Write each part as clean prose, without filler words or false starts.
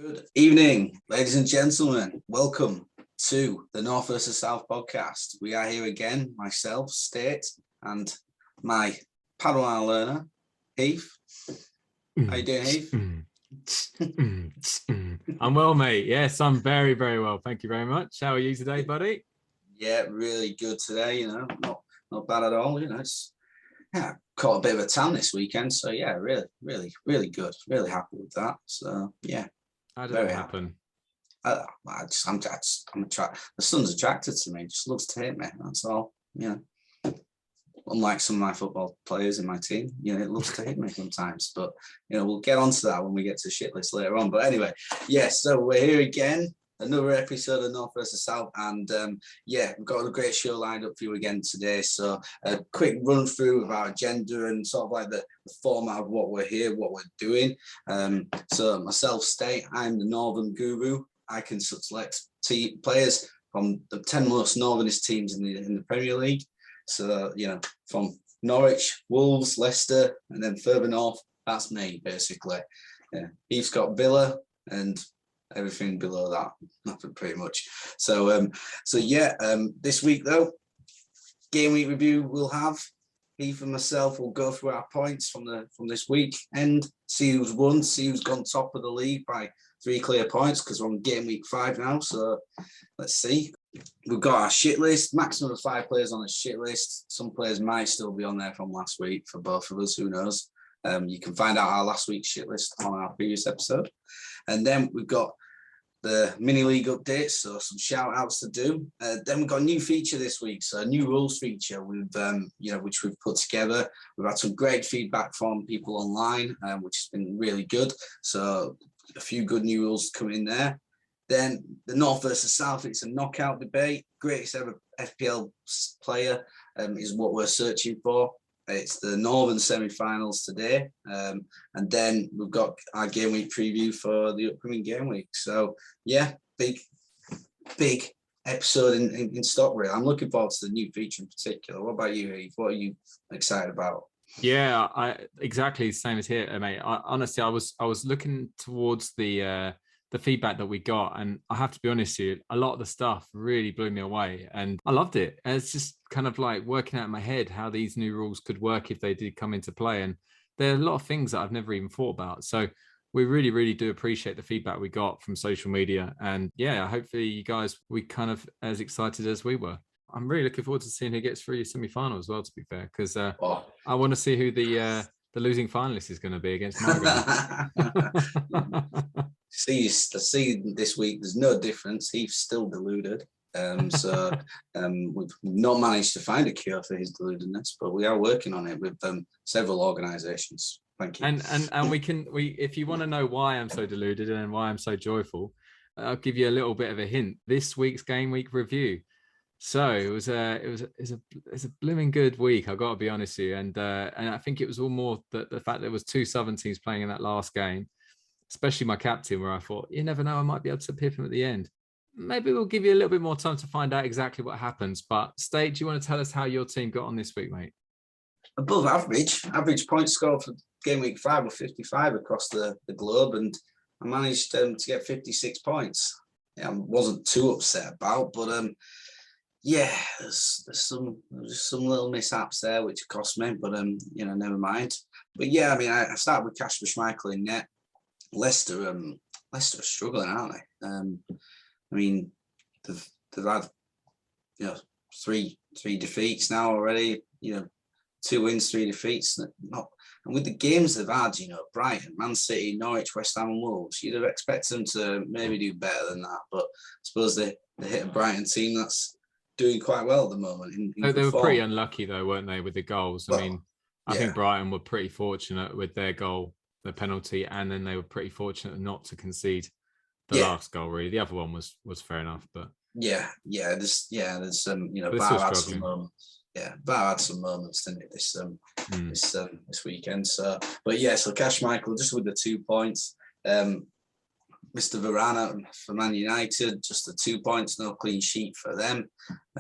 Good evening, ladies and gentlemen. Welcome to the North versus South podcast. We are here again, myself, State, and my Padawan learner, Heath. How you doing, Heath? I'm well, mate. Yes, I'm very, very well. Thank you very much. How are you today, buddy? Yeah, really good today. Not bad at all. Caught a bit of a tan this weekend, so yeah, really good. Really happy with that. So yeah. How did that happen? I'm attracted. The sun's attracted to me. Just loves to hit me. That's all. Yeah. Unlike some of my football players in my team, it loves to hit me sometimes. But we'll get onto that when we get to shit list later on. But anyway, so we're here again. Another episode of North versus South, and we've got a great show lined up for you again today. So a quick run through of our agenda and sort of like the format of what we're here, what we're doing. So myself, State, I'm the Northern Guru. I can select players from the 10 most northernest teams in the Premier League. So from Norwich, Wolves, Leicester, and then further north, that's me basically. Yeah, He's got Villa and everything below that, nothing pretty much. So this week though, game week review we'll have. Heath and myself will go through our points from this week and see who's won, see who's gone top of the league by 3 clear points, because we're on game week 5 now. So let's see. We've got our shit list, maximum of 5 players on a shit list. Some players might still be on there from last week for both of us, who knows. You can find out our last week's shit list on our previous episode. And then we've got the mini league updates, so some shout outs to do. Then we've got a new feature this week, so a new rules feature which we've put together. We've had some great feedback from people online, which has been really good. So a few good new rules coming in there. Then the North versus South, it's a knockout debate. Greatest ever FPL player is what we're searching for. It's the Northern semi-finals today. And then we've got our game week preview for the upcoming game week. So, yeah, big episode in stock, really. I'm looking forward to the new feature in particular. What about you, Heath? What are you excited about? Yeah, I exactly the same as here, mate. Honestly, I was looking towards the feedback that we got, and I have to be honest with you, a lot of the stuff really blew me away, and I loved it. And it's just kind of like working out in my head how these new rules could work if they did come into play, and there are a lot of things that I've never even thought about. So we really do appreciate the feedback we got from social media, and hopefully you guys we kind of as excited as we were. I'm really looking forward to seeing who gets through your semi-final as well, to be fair, because I want to see who the losing finalist is going to be against my guy. See this week, there's no difference. He's still deluded. We've not managed to find a cure for his deludedness, but we are working on it with several organisations. Thank you. And we if you want to know why I'm so deluded and why I'm so joyful, I'll give you a little bit of a hint. This week's game week review. So it was a blooming good week, I've got to be honest with you, and I think it was all more the fact there was 2 Southern teams playing in that last game, especially my captain, where I thought, you never know, I might be able to pip him at the end. Maybe we'll give you a little bit more time to find out exactly what happens. But State, do you want to tell us how your team got on this week, mate? Above average points scored for game week 5 or 55 across the globe, and I managed to get 56 points. I wasn't too upset about, but there's some little mishaps there which cost me, but never mind. But I started with Kasper Schmeichel in net. Leicester are struggling, aren't they? They've had 3 defeats now already. 2 wins, 3 defeats. And with the games they've had, Brighton, Man City, Norwich, West Ham, and Wolves, you'd have expected them to maybe do better than that. But I suppose they hit a Brighton team that's doing quite well at the moment. They were pretty unlucky though, weren't they, with the goals? I think Brighton were pretty fortunate with their goal, the penalty, and then they were pretty fortunate not to concede the last goal. Really, the other one was fair enough, but there's some Bar had some moments. Bar had some moments, didn't it, this weekend? So Cash Michael just with the 2 points. Mr. Varane for Man United, just the 2 points, no clean sheet for them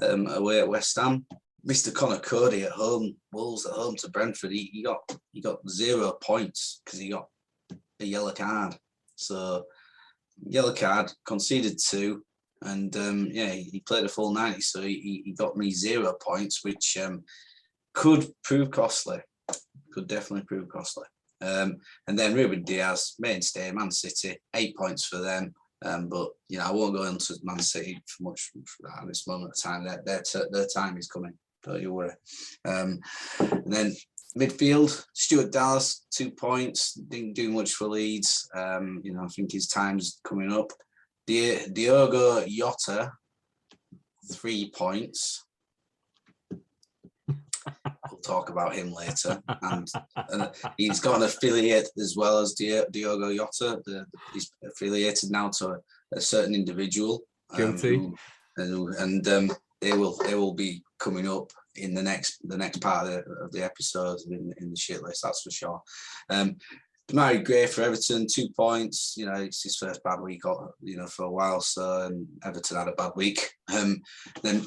away at West Ham. Mr. Connor Cody at home, Wolves at home to Brentford, he got 0 points because he got a yellow card. So yellow card, conceded 2. And he played a full 90, so he got me 0 points, which could prove costly. Could definitely prove costly. And then Ruben Diaz, mainstay, Man City, 8 points for them. But I won't go into Man City for much at this moment of time. Their time is coming. Don't you worry. And then midfield, Stuart Dallas, 2 points. Didn't do much for Leeds. I think his time's coming up. Diogo Jota, 3 points. We'll talk about him later. And he's got an affiliate as well as Diogo Jota. He's affiliated now to a certain individual. Guilty. And they will be coming up in the next part of the episodes in the shit list. That's for sure. Demarai Gray for Everton, 2 points. It's his first bad week, for a while. So Everton had a bad week. Then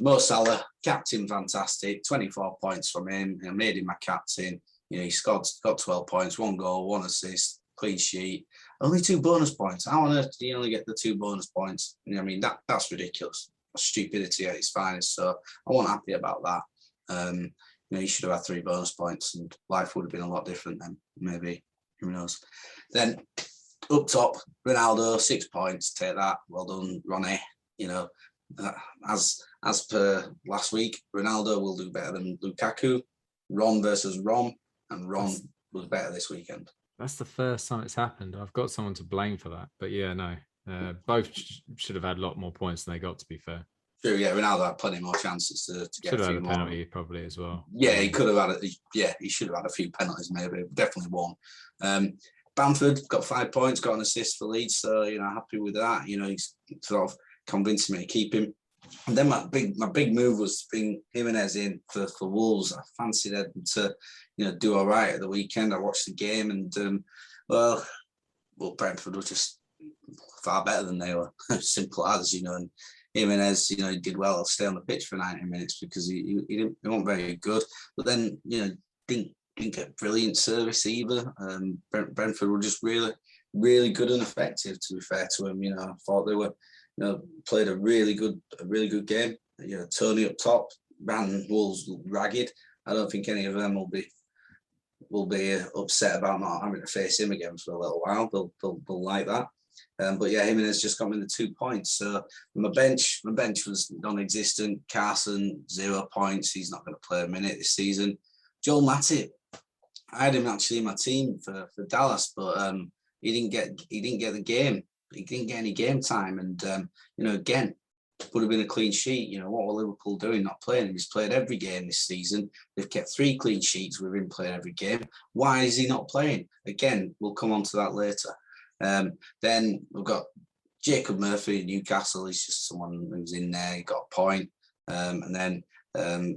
Mo Salah, captain, fantastic. 24 points from him. I made him my captain. He's got 12 points, 1 goal, 1 assist, clean sheet. Only 2 bonus points. How on earth do you only get the 2 bonus points? That's ridiculous. Stupidity at its finest. So I wasn't happy about that. He should have had 3 bonus points, and life would have been a lot different then. Maybe. Who knows? Then up top, Ronaldo, 6 points. Take that. Well done, Ronnie. As per last week, Ronaldo will do better than Lukaku. Ron versus Ron, and Ron was better this weekend. That's the first time it's happened. I've got someone to blame for that. But both should have had a lot more points than they got, to be fair. True, yeah. Ronaldo had plenty more chances to get should a have few had a more. penalty probably as well. Yeah, he could have had he should have had a few penalties, maybe. Definitely one. Bamford got 5 points, got an assist for Leeds, so happy with that. He's sort of convinced me to keep him. And then my big move was bring Jimenez in for Wolves. I fancied them to do all right at the weekend. I watched the game, and Brentford were just far better than they were. Simple as, and Jimenez, he did well. I'll stay on the pitch for 90 minutes because he wasn't very good. But then, didn't get brilliant service either. Brentford were just really, really good and effective, to be fair to them. I thought they were, played a really good game. Tony up top, ran Wolves ragged. I don't think any of them will be upset about not having to face him again for a little while. They'll like that. But Jimenez just got me the 2 points. So my bench was non-existent. Carson, 0 points. He's not going to play a minute this season. Joel Matip, I had him actually in my team for Dallas, but he didn't get the game. He didn't get any game time, and again, would have been a clean sheet. What were Liverpool doing? Not playing him. He's played every game this season. They've kept 3 clean sheets with him playing every game. Why is he not playing? Again, we'll come on to that later. Then we've got Jacob Murphy, Newcastle. He's just someone who's in there. He got a point. And then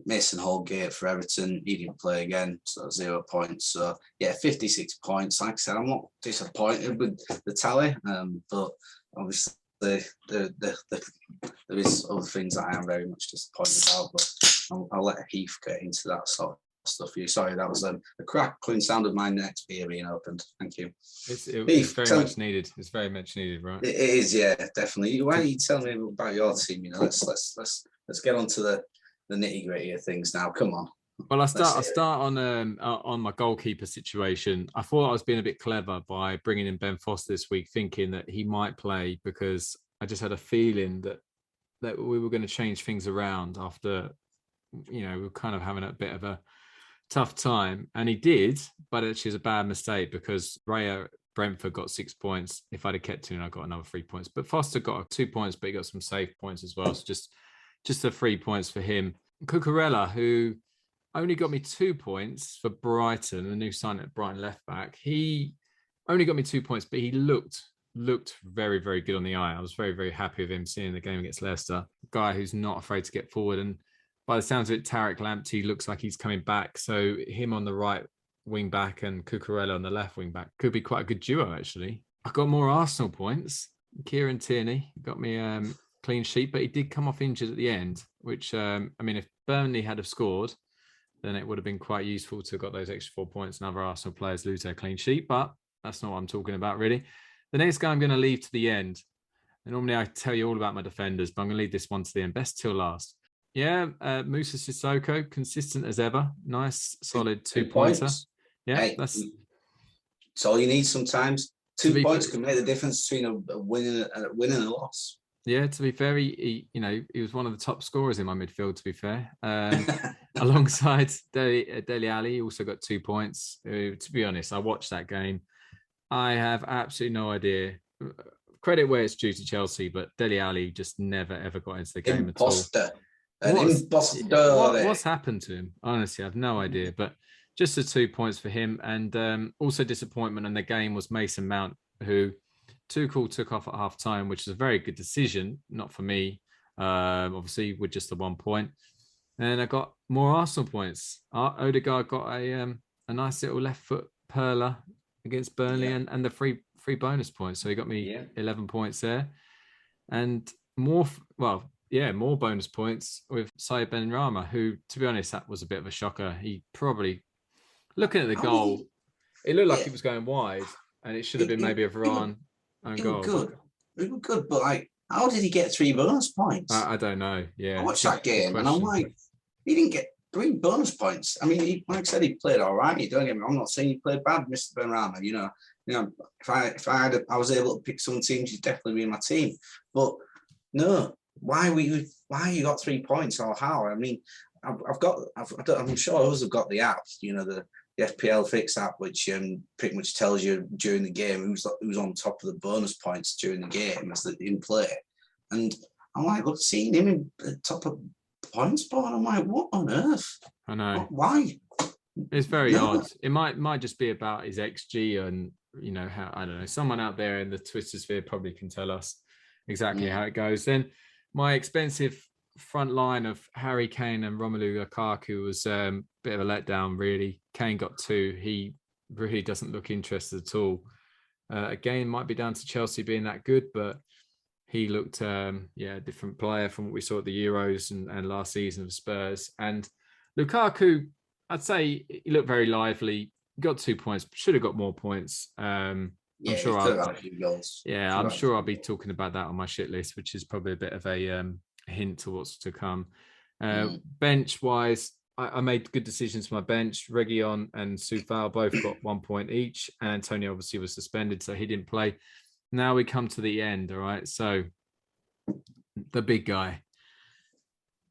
Mason Holgate for Everton. He didn't play again, so 0 points. So 56 points. Like I said, I'm not disappointed with the tally, but obviously there is other things that I am very much disappointed about. But I'll let Heath get into that sort of stuff for you. Sorry, that was the crackling sound of my next beer being opened. Thank you. It's very much needed. It's very much needed, right? It is, yeah, definitely. Why don't you tell me about your team? Let's get on to the nitty gritty of things now. Come on. Well, I start on my goalkeeper situation. I thought I was being a bit clever by bringing in Ben Foster this week, thinking that he might play because I just had a feeling that we were going to change things around after, we were kind of having a bit of a tough time, and he did, but actually it's a bad mistake because Raya Brentford got 6 points. If I'd have kept him, I got another 3 points. But Foster got 2 points, but he got some safe points as well. So just the 3 points for him. Cucurella, who only got me 2 points for Brighton, the new sign at Brighton left back. He only got me 2 points, but he looked very, very good on the eye. I was very, very happy with him seeing the game against Leicester. A guy who's not afraid to get forward. And by the sounds of it, Tarek Lamptey looks like he's coming back. So him on the right wing back and Cucurella on the left wing back could be quite a good duo, actually. I got more Arsenal points. Kieran Tierney got me clean sheet, but he did come off injured at the end, which, if Burnley had have scored, then it would have been quite useful to have got those extra 4 points and other Arsenal players lose their clean sheet, but that's not what I'm talking about, really. The next guy I'm going to leave to the end, normally I tell you all about my defenders, but I'm going to leave this one to the end. Best till last. Yeah, Musa Sissoko, consistent as ever. Nice, solid 2-pointer. Yeah, hey, that's all you need sometimes. 2 points can make the difference between a win and a loss. Yeah, to be fair, he was one of the top scorers in my midfield, to be fair. Alongside Dele Alli, he also got 2 points. To be honest, I watched that game. I have absolutely no idea. Credit where it's due to Chelsea, but Dele Alli just never, ever got into the game at all. What's happened to him? Honestly, I have no idea. But just the 2 points for him. And also disappointment in the game was Mason Mount, who Tuchel took off at half time, which is a very good decision. Not for me, obviously, with just the 1 point. And I got more Arsenal points. Odegaard got a nice little left foot perler against Burnley and the free bonus points. So he got me 11 points there. And more bonus points with Saïd Benrahma, who, to be honest, that was a bit of a shocker. He probably, looking at the goal, it looked like it was going wide, and it should have been maybe a Varane own goal. It was good, but like, how did he get 3 bonus points? I don't know. Yeah, I watched that game, and I'm like, he didn't get 3 bonus points. I mean, like I said, he played all right. Don't get me wrong, I'm not saying he played bad, Mr. Benrahma. You know, if I was able to pick some teams, he'd definitely be in my team. But no, why you got 3 points or how? I mean, I'm sure others have got the app. You know, the FPL Fix app, which pretty much tells you during the game who's on top of the bonus points during the game as in play. And I'm like, look, seeing him in the top of points board, I'm like, what on earth? I know. Why? It's very odd. It might just be about his XG, and you know how, I don't know. Someone out there in the Twitter sphere probably can tell us exactly how it goes. Then my expensive front line of Harry Kane and Romelu Lukaku was a bit of a letdown, really. Kane got 2. He really doesn't look interested at all. Again, might be down to Chelsea being that good, but he looked a different player from what we saw at the Euros and last season of Spurs. And Lukaku, I'd say he looked very lively. Got 2 points, should have got more points. I'm sure I'll be talking about that on my shit list, which is probably a bit of a hint to what's to come. Bench wise, I made good decisions for my bench. Reguilon and Soufal both got 1 point each, and Antonio obviously was suspended, so he didn't play. Now we come to the end, all right? So the big guy.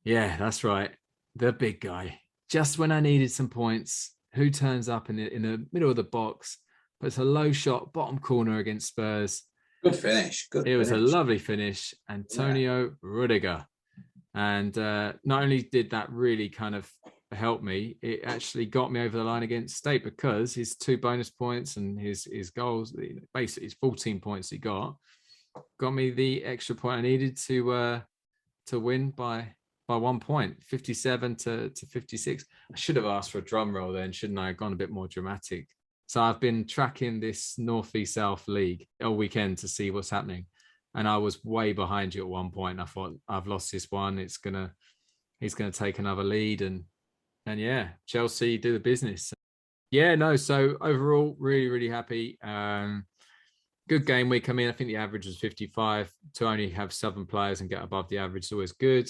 Yeah, that's right. The big guy. Just when I needed some points, who turns up in the middle of the box, puts a low shot, bottom corner against Spurs. Good finish. It was a lovely finish. Antonio Rudiger. And not only did that really kind of help me, it actually got me over the line against State, because his 2 bonus points and his goals, basically his 14 points he got me the extra point I needed to win by 1 point, 57 to 56. I should have asked for a drum roll then, shouldn't I? I've gone a bit more dramatic. So I've been tracking this North v South League all weekend to see what's happening. And I was way behind you at one point. I thought, I've lost this one. He's gonna take another lead, and yeah, Chelsea do the business. Yeah, no. So overall, really, really happy. Good game week. I mean, I think the average was 55. To only have 7 players and get above the average is always good.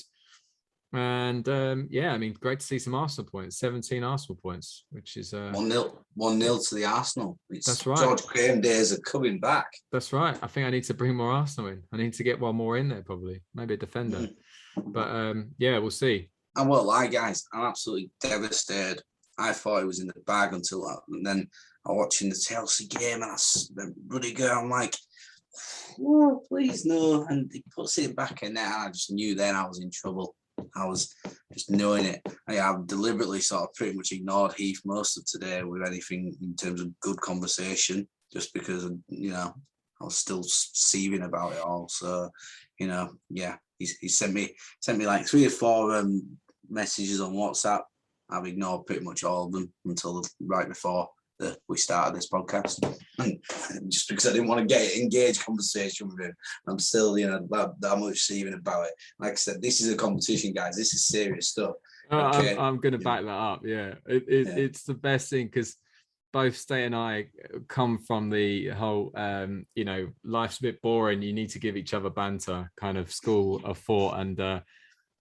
And I mean, great to see some Arsenal points. 17 Arsenal points, which is 1-0 to the Arsenal. That's right. George Graham days are coming back. That's right. I think I need to bring more Arsenal in. I need to get one more in there, probably, maybe a defender. But we'll see. I won't lie, guys. I'm absolutely devastated. I thought it was in the bag until that, and then I'm watching the Chelsea game, and the Rudiger. I'm like, oh, please no. And he puts it back in there, and I just knew then I was in trouble. I was just knowing it. I've deliberately sort of pretty much ignored Heath most of today with anything in terms of good conversation, just because, I was still seething about it all. So, he sent me like 3 or 4 messages on WhatsApp. I've ignored pretty much all of them until right before we started this podcast, and just because I didn't want to get engaged conversation with him. I'm still, that much seething about it. Like I said, this is a competition, guys. This is serious stuff. Okay. I'm going to back that up. Yeah, it's the best thing, because both State and I come from the whole, life's a bit boring. You need to give each other banter kind of school of thought, and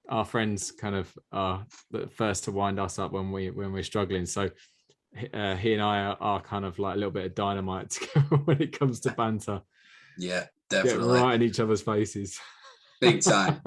our friends kind of are the first to wind us up when we're struggling. So he and I are kind of like a little bit of dynamite when it comes to banter. Yeah, definitely. Get right in each other's faces. Big time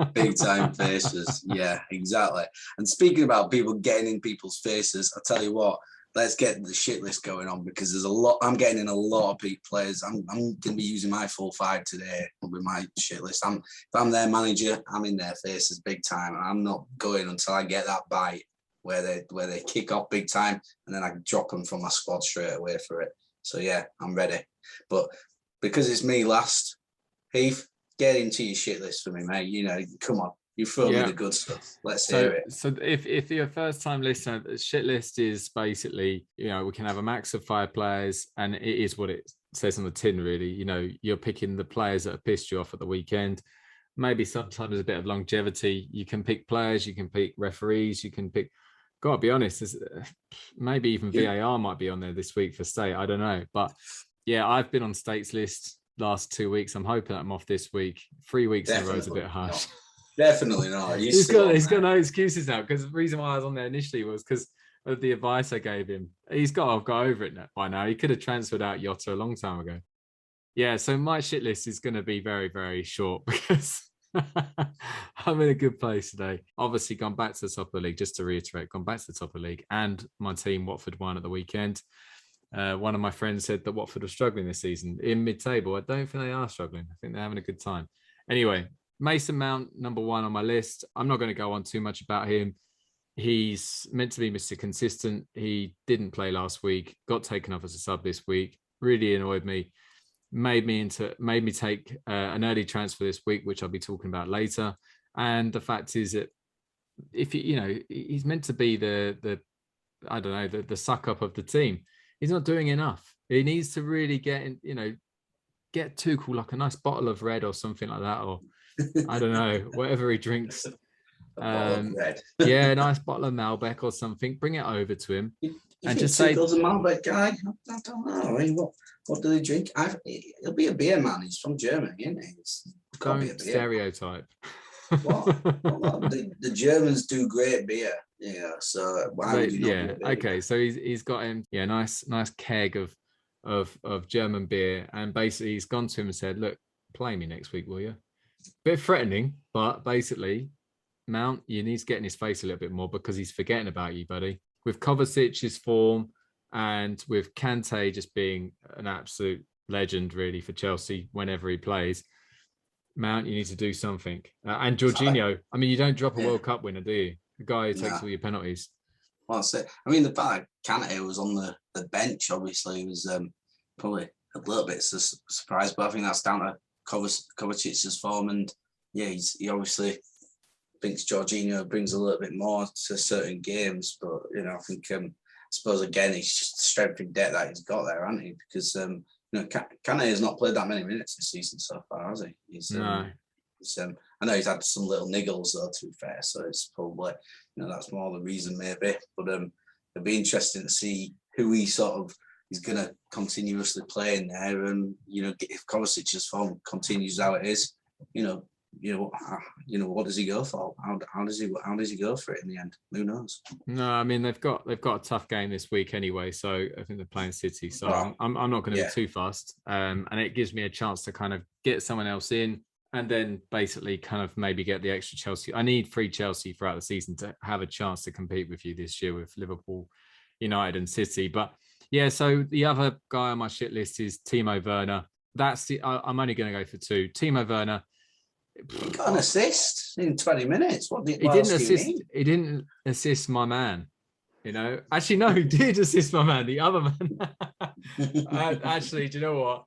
faces. Yeah, exactly. And speaking about people getting in people's faces, I'll tell you what, let's get the shit list going on, because there's a lot. I'm getting in a lot of peak players. I'm going to be using my full 5 today with my shit list. If I'm their manager, I'm in their faces big time. I'm not going until I get that bite where they kick off big time, and then I drop them from my squad straight away for it. So yeah, I'm ready. But because it's me last, Heath, get into your shit list for me, mate. You know, come on. You throw me the good stuff. Let's hear it. So if you're a first-time listener, the shit list is basically, we can have a max of 5 players, and it is what it says on the tin, really. You're picking the players that have pissed you off at the weekend. Maybe sometimes a bit of longevity. You can pick players, you can pick referees, you can pick... Gotta be honest, maybe even VAR might be on there this week for State. I don't know. But yeah, I've been on State's list last 2 weeks. I'm hoping I'm off this week. 3 weeks in a row is a bit harsh. Definitely not. He's got no excuses now, because the reason why I was on there initially was because of the advice I gave him. He's got to have got over it by now. He could have transferred out Yotta a long time ago. Yeah, so my shit list is going to be very, very short, because I'm in a good place today. Obviously, gone back to the top of the league, just to reiterate, gone back to the top of the league, and my team, Watford, won at the weekend. One of my friends said that Watford were struggling this season in mid-table. I don't think they are struggling. I think they're having a good time. Anyway, Mason Mount, number 1 on my list. I'm not going to go on too much about him. He's meant to be Mr. Consistent. He didn't play last week, got taken off as a sub this week. Really annoyed me. Made me take an early transfer this week, which I'll be talking about later. And the fact is that if he's meant to be the suck up of the team. He's not doing enough. He needs to really get Tuchel like a nice bottle of red or something like that, or I don't know, whatever he drinks. Yeah, a nice bottle of Malbec or something. Bring it over to him and just say, "Tuchel's a Malbec guy." I don't know. I mean, what do they drink? He'll be a beer man. He's from Germany, isn't he? Don't stereotype. Well, the Germans do great beer. Yeah, so why would you not? Okay, so he's got him nice keg of German beer, and basically he's gone to him and said, "Look, play me next week, will you?" Bit threatening, but basically, Mount, you need to get in his face a little bit more, because he's forgetting about you, buddy. With Kovacic's form, and with Kante just being an absolute legend, really, for Chelsea whenever he plays, Mount, you need to do something. And Jorginho, I mean, you don't drop a World Cup winner, do you? The guy who takes all your penalties. Well, that's it. I mean, the fact Kante was on the bench, obviously, was probably a little bit surprised, but I think that's down to Kovacic's form. And yeah, he obviously thinks Jorginho brings a little bit more to certain games. But, I think, I suppose, again, it's just the strength in debt that he's got there, hasn't he? Because, Kante has not played that many minutes this season so far, has he? No. I know he's had some little niggles, though, to be fair, so it's probably, that's more the reason, maybe. But it'd be interesting to see who he sort of is going to continuously play in there, and if Kovacic's form continues how it is, what does he go for? How does he go for it in the end? Who knows? No, I mean they've got a tough game this week anyway, so I think they're playing City. So I'm not going to be too fast, and it gives me a chance to kind of get someone else in, and then basically kind of maybe get the extra Chelsea. I need 3 Chelsea throughout the season to have a chance to compete with you this year with Liverpool, United, and City. But yeah, so the other guy on my shit list is Timo Werner. I'm only going to go for 2. Timo Werner. He got an assist in 20 minutes. He didn't assist my man. Actually, no, he did assist my man. The other man. Actually, do you know what,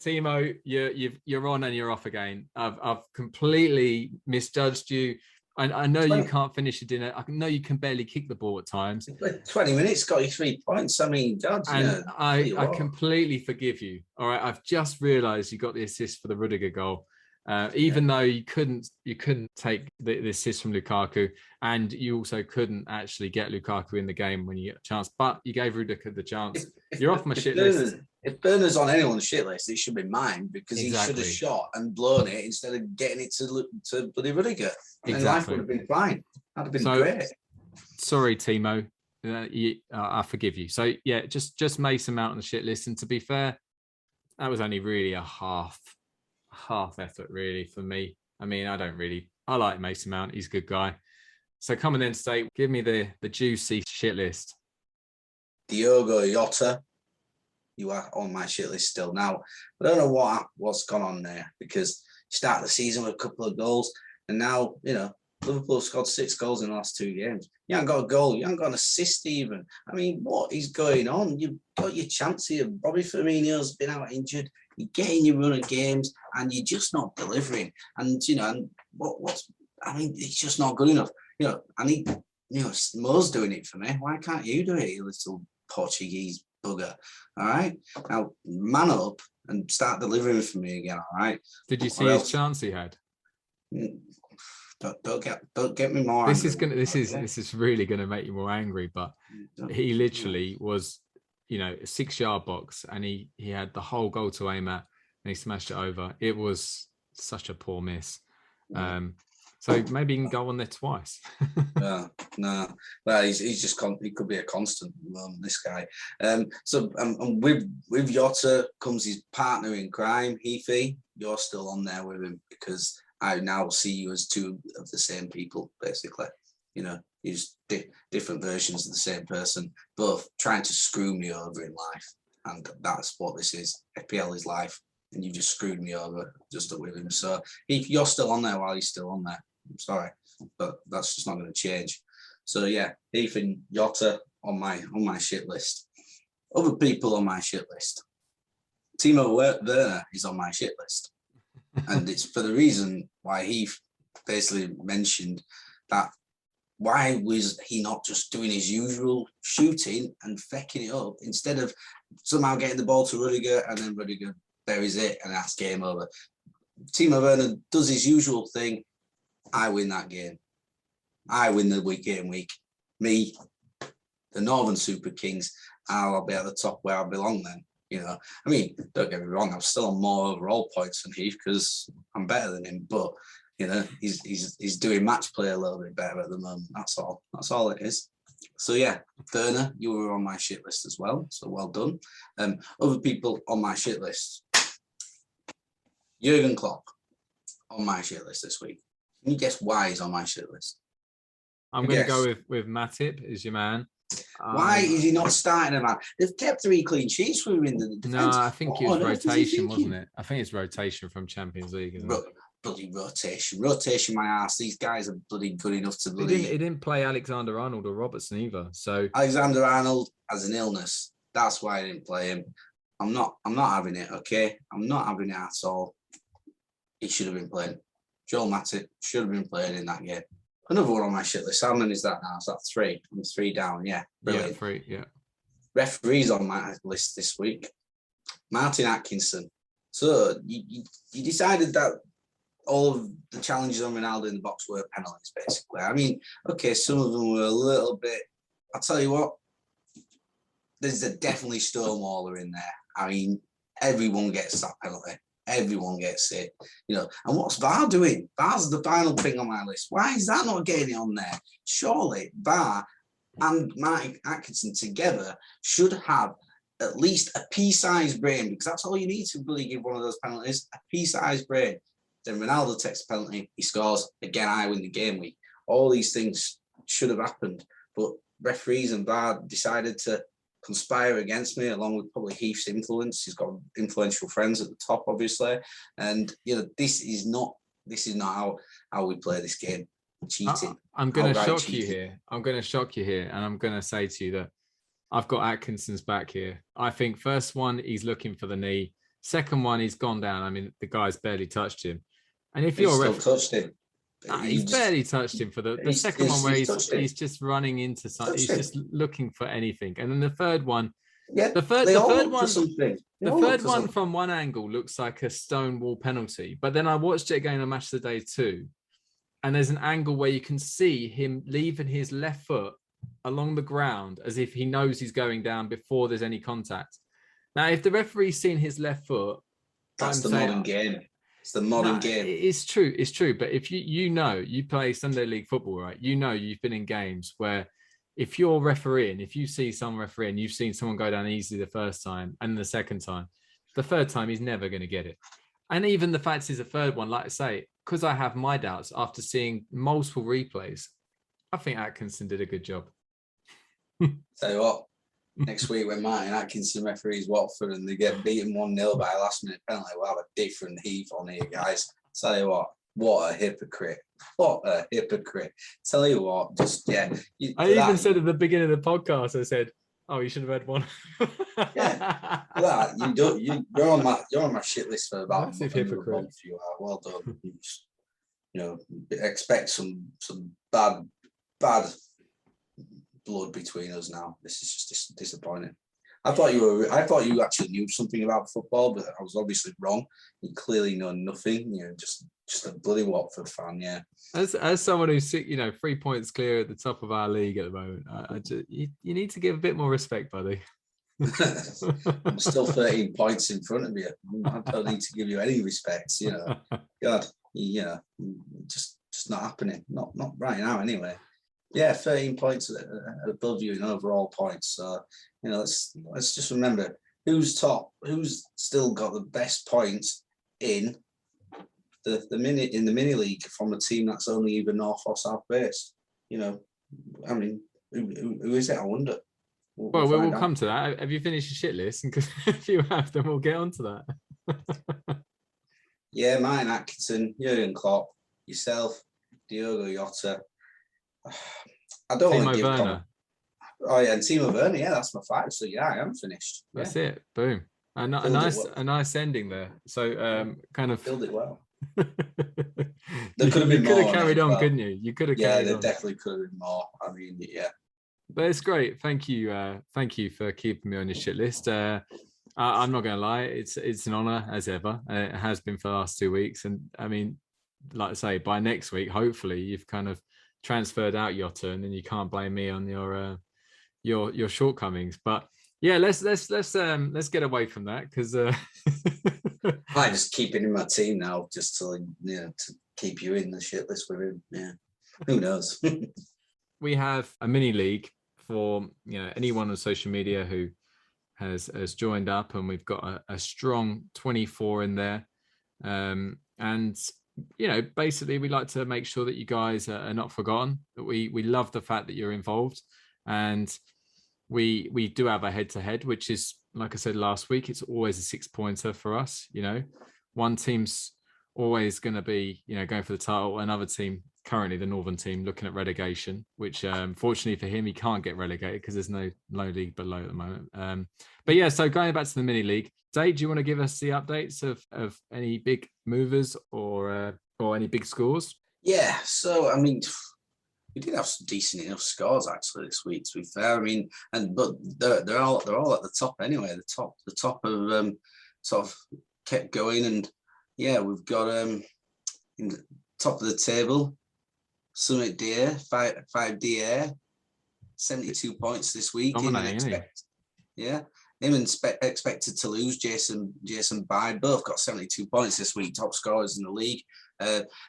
Timo, you're on and you're off again. I've completely misjudged you. I know you can't finish your dinner. I know you can barely kick the ball at times. 20 minutes got you 3 points. I mean, God, and I completely forgive you. All right, I've just realised you got the assist for the Rudiger goal. Even though you couldn't take the assist from Lukaku, and you also couldn't actually get Lukaku in the game when you get a chance, but you gave Rudiger the chance. You're off my shit list. If Burner's on anyone's shit list, it should be mine, because he should have shot and blown it instead of getting it to bloody Rudiger. And life would have been fine. That'd have been great. Sorry, Timo. I forgive you. So yeah, just Mason Mount on the shit list. And to be fair, that was only really a half effort really for me. I mean, I like Mason Mount. He's a good guy. So come on then, State. Give me the juicy shit list. Diogo Jota, you are on my shit list still. Now, I don't know what's gone on there, because you start the season with a couple of goals, and now, Liverpool have scored 6 goals in the last 2 games. You haven't got a goal. You haven't got an assist even. I mean, what is going on? You've got your chance here. Bobby Firmino's been out injured. You're getting your run of games, and you're just not delivering. And, it's just not good enough. I need, Mo's doing it for me. Why can't you do it, you little Portuguese bugger? All right? Now, man up and start delivering for me again, all right? Did you see his chance he had? Don't get me more. This is really gonna make you more angry. But he literally was, a 6-yard box, and he had the whole goal to aim at, and he smashed it over. It was such a poor miss. So maybe he can go on there twice. No. Well, he's just he could be a constant. This guy. So with Jota comes his partner in crime, Heathy. You're still on there with him, because I now see you as 2 of the same people, basically. He's different versions of the same person, both trying to screw me over in life. And that's what this is. FPL is life, and you just screwed me over just with him. So if you're still on there while he's still on there, I'm sorry, but that's just not going to change. So yeah, Heath and Jota on my shit list. Other people on my shit list. Timo Werner is on my shit list. And it's for the reason why he basically mentioned that, why was he not just doing his usual shooting and fecking it up, instead of somehow getting the ball to Rudiger, and then Rudiger buries it and that's game over. Timo Werner does his usual thing. I win that game. I win the game week. Me, the Northern Super Kings, I'll be at the top where I belong then. I mean, don't get me wrong, I'm still on more overall points than Heath, because I'm better than him, but he's doing match play a little bit better at the moment. That's all it is. So yeah, Werner, you were on my shit list as well, so well done. Other people on my shit list. Jurgen Klopp on my shit list this week. Can you guess why he's on my shit list? I'm going to go with Matip as your man. Why is he not starting a man? They've kept 3 clean sheets for him in the defence. No, I think it was rotation, wasn't it? I think it's rotation from Champions League. Isn't it? Bloody rotation, my ass. These guys are bloody good enough to bloody. He didn't play Alexander-Arnold or Robertson either. So Alexander-Arnold has an illness. That's why I didn't play him. I'm not having it. Okay, I'm not having it at all. He should have been playing. Joel Matip should have been playing in that game. Another one on my shit list. How many is that now? Is that 3? I'm 3 down. Yeah, brilliant. Yeah, 3. Yeah. Referees on my list this week. Martin Atkinson. So you decided that all of the challenges on Ronaldo in the box were penalties, basically. I mean, okay, some of them were a little bit. I'll tell you what. There's definitely Stonewaller in there. I mean, everyone gets that penalty. Everyone gets it, And what's VAR doing? VAR's the final thing on my list. Why is that not getting it on there? Surely VAR and Martin Atkinson together should have at least a pea-sized brain, because that's all you need to really give one of those penalties, a pea-sized brain. Then Ronaldo takes a penalty, he scores, again, I win the game week. All these things should have happened, but referees and VAR decided to conspire against me, along with probably Heath's influence. He's got influential friends at the top, obviously, and this is not how we play this game. Cheating. I'm going to shock you here. And I'm going to say to you that I've got Atkinson's back here. I think first one, he's looking for the knee. Second one, he's gone down. I mean, the guy's barely touched him. And if you're touched him. He's barely touched him for the second one, where he's just running into something. He's just looking for anything. And then the third one, Yeah, The third one, something. the third one from one angle looks like a stonewall penalty, but then I watched it again on Match of the Day 2, and there's an angle where you can see him leaving his left foot along the ground as if he knows he's going down before there's any contact. Now, if the referee's seen his left foot, that's the modern game. It's the modern game. It's true. It's true. But if you play Sunday League football, right? You've been in games where if you're refereeing, if you see some refereeing, you've seen someone go down easily the first time and the second time, the third time he's never going to get it. And even the fact is the third one, like I say, because I have my doubts after seeing multiple replays, I think Atkinson did a good job. Tell you what, next week when Martin Atkinson referees Watford and they get beaten 1-0 by a last minute penalty, we'll have a different Heath on here, guys. Tell you what a hypocrite. What a hypocrite. Tell you what, just, yeah. I even said at the beginning of the podcast, I said, oh, you should have had one. Yeah. You're on my shit list for about massive hypocrite. You are. Well done. Expect some bad blood between us now. This is just disappointing. I thought you actually knew something about football, but I was obviously wrong. You clearly know nothing. Just a bloody Watford fan. Yeah. As someone who's 3 points clear at the top of our league at the moment, you need to give a bit more respect, buddy. I'm still 13 points in front of you. I don't need to give you any respect. God, just not happening. Not right now, anyway. Yeah, 13 points above you in overall points. So, let's just remember who's top, who's still got the best points in the mini league from a team that's only either north or south based. I mean, who is it? I wonder. We'll come to that. Have you finished your shit list? Because if you have, then we'll get onto that. Yeah, Martin Atkinson, Jurgen Klopp, yourself, Diogo Jota. I don't want to give Werner. Oh yeah, and Timo Werner. Yeah, that's my 5. So yeah, I am finished. That's it. Boom. A nice ending there. So kind of filled it well. There could have been more. You could have carried on, couldn't you? You could have. Yeah, there definitely could have been more. I mean, yeah. But it's great. Thank you for keeping me on your shit list. I'm not going to lie, it's an honour as ever. It has been for the last 2 weeks, and I mean, like I say, by next week, hopefully, you've kind of transferred out your turn, and you can't blame me on your shortcomings. But yeah, let's get away from that because I just keep it in my team now, just to keep you in the shit list with him. Yeah, who knows? We have a mini league for anyone on social media who has joined up, and we've got a strong 24 in there, and basically we like to make sure that you guys are not forgotten, that we love the fact that you're involved, and we do have a head-to-head, which is, like I said last week, it's always a 6-pointer for us. One team's always going to be going for the title, another team, currently the Northern team, looking at relegation, which fortunately for him, he can't get relegated because there's no league below at the moment. But yeah, so going back to the mini league, Dave, do you want to give us the updates of any big movers or any big scores? Yeah, so I mean, we did have some decent enough scores actually this week, to be fair. I mean, but they're all at the top anyway. The top of sort of kept going, and yeah, we've got in the top of the table, Summit Deer, 5 DA, 72 points this week. Him expected to lose. Jason Bide, both got 72 points this week, top scorers in the league.